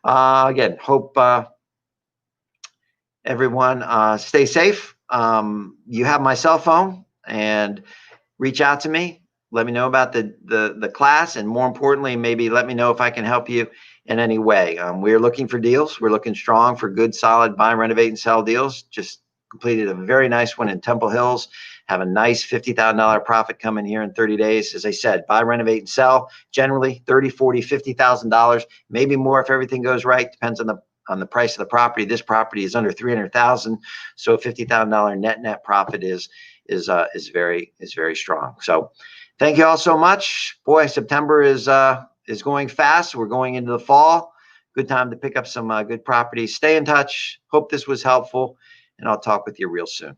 Again, hope everyone stay safe. You have my cell phone, and reach out to me. Let me know about the class, and more importantly, maybe let me know if I can help you in any way. We're looking for deals. We're looking strong for good, solid buy, renovate, and sell deals. Just completed a very nice one in Temple Hills. Have a nice $50,000 profit coming here in 30 days. As I said, buy, renovate, and sell. Generally $30,000, $40,000, $50,000, maybe more if everything goes right. Depends on the price of the property. This property is under $300,000, so a $50,000 net profit is very strong. So thank you all so much. Boy, September is going fast. We're going into the fall. Good time to pick up some good properties. Stay in touch. Hope this was helpful, and I'll talk with you real soon.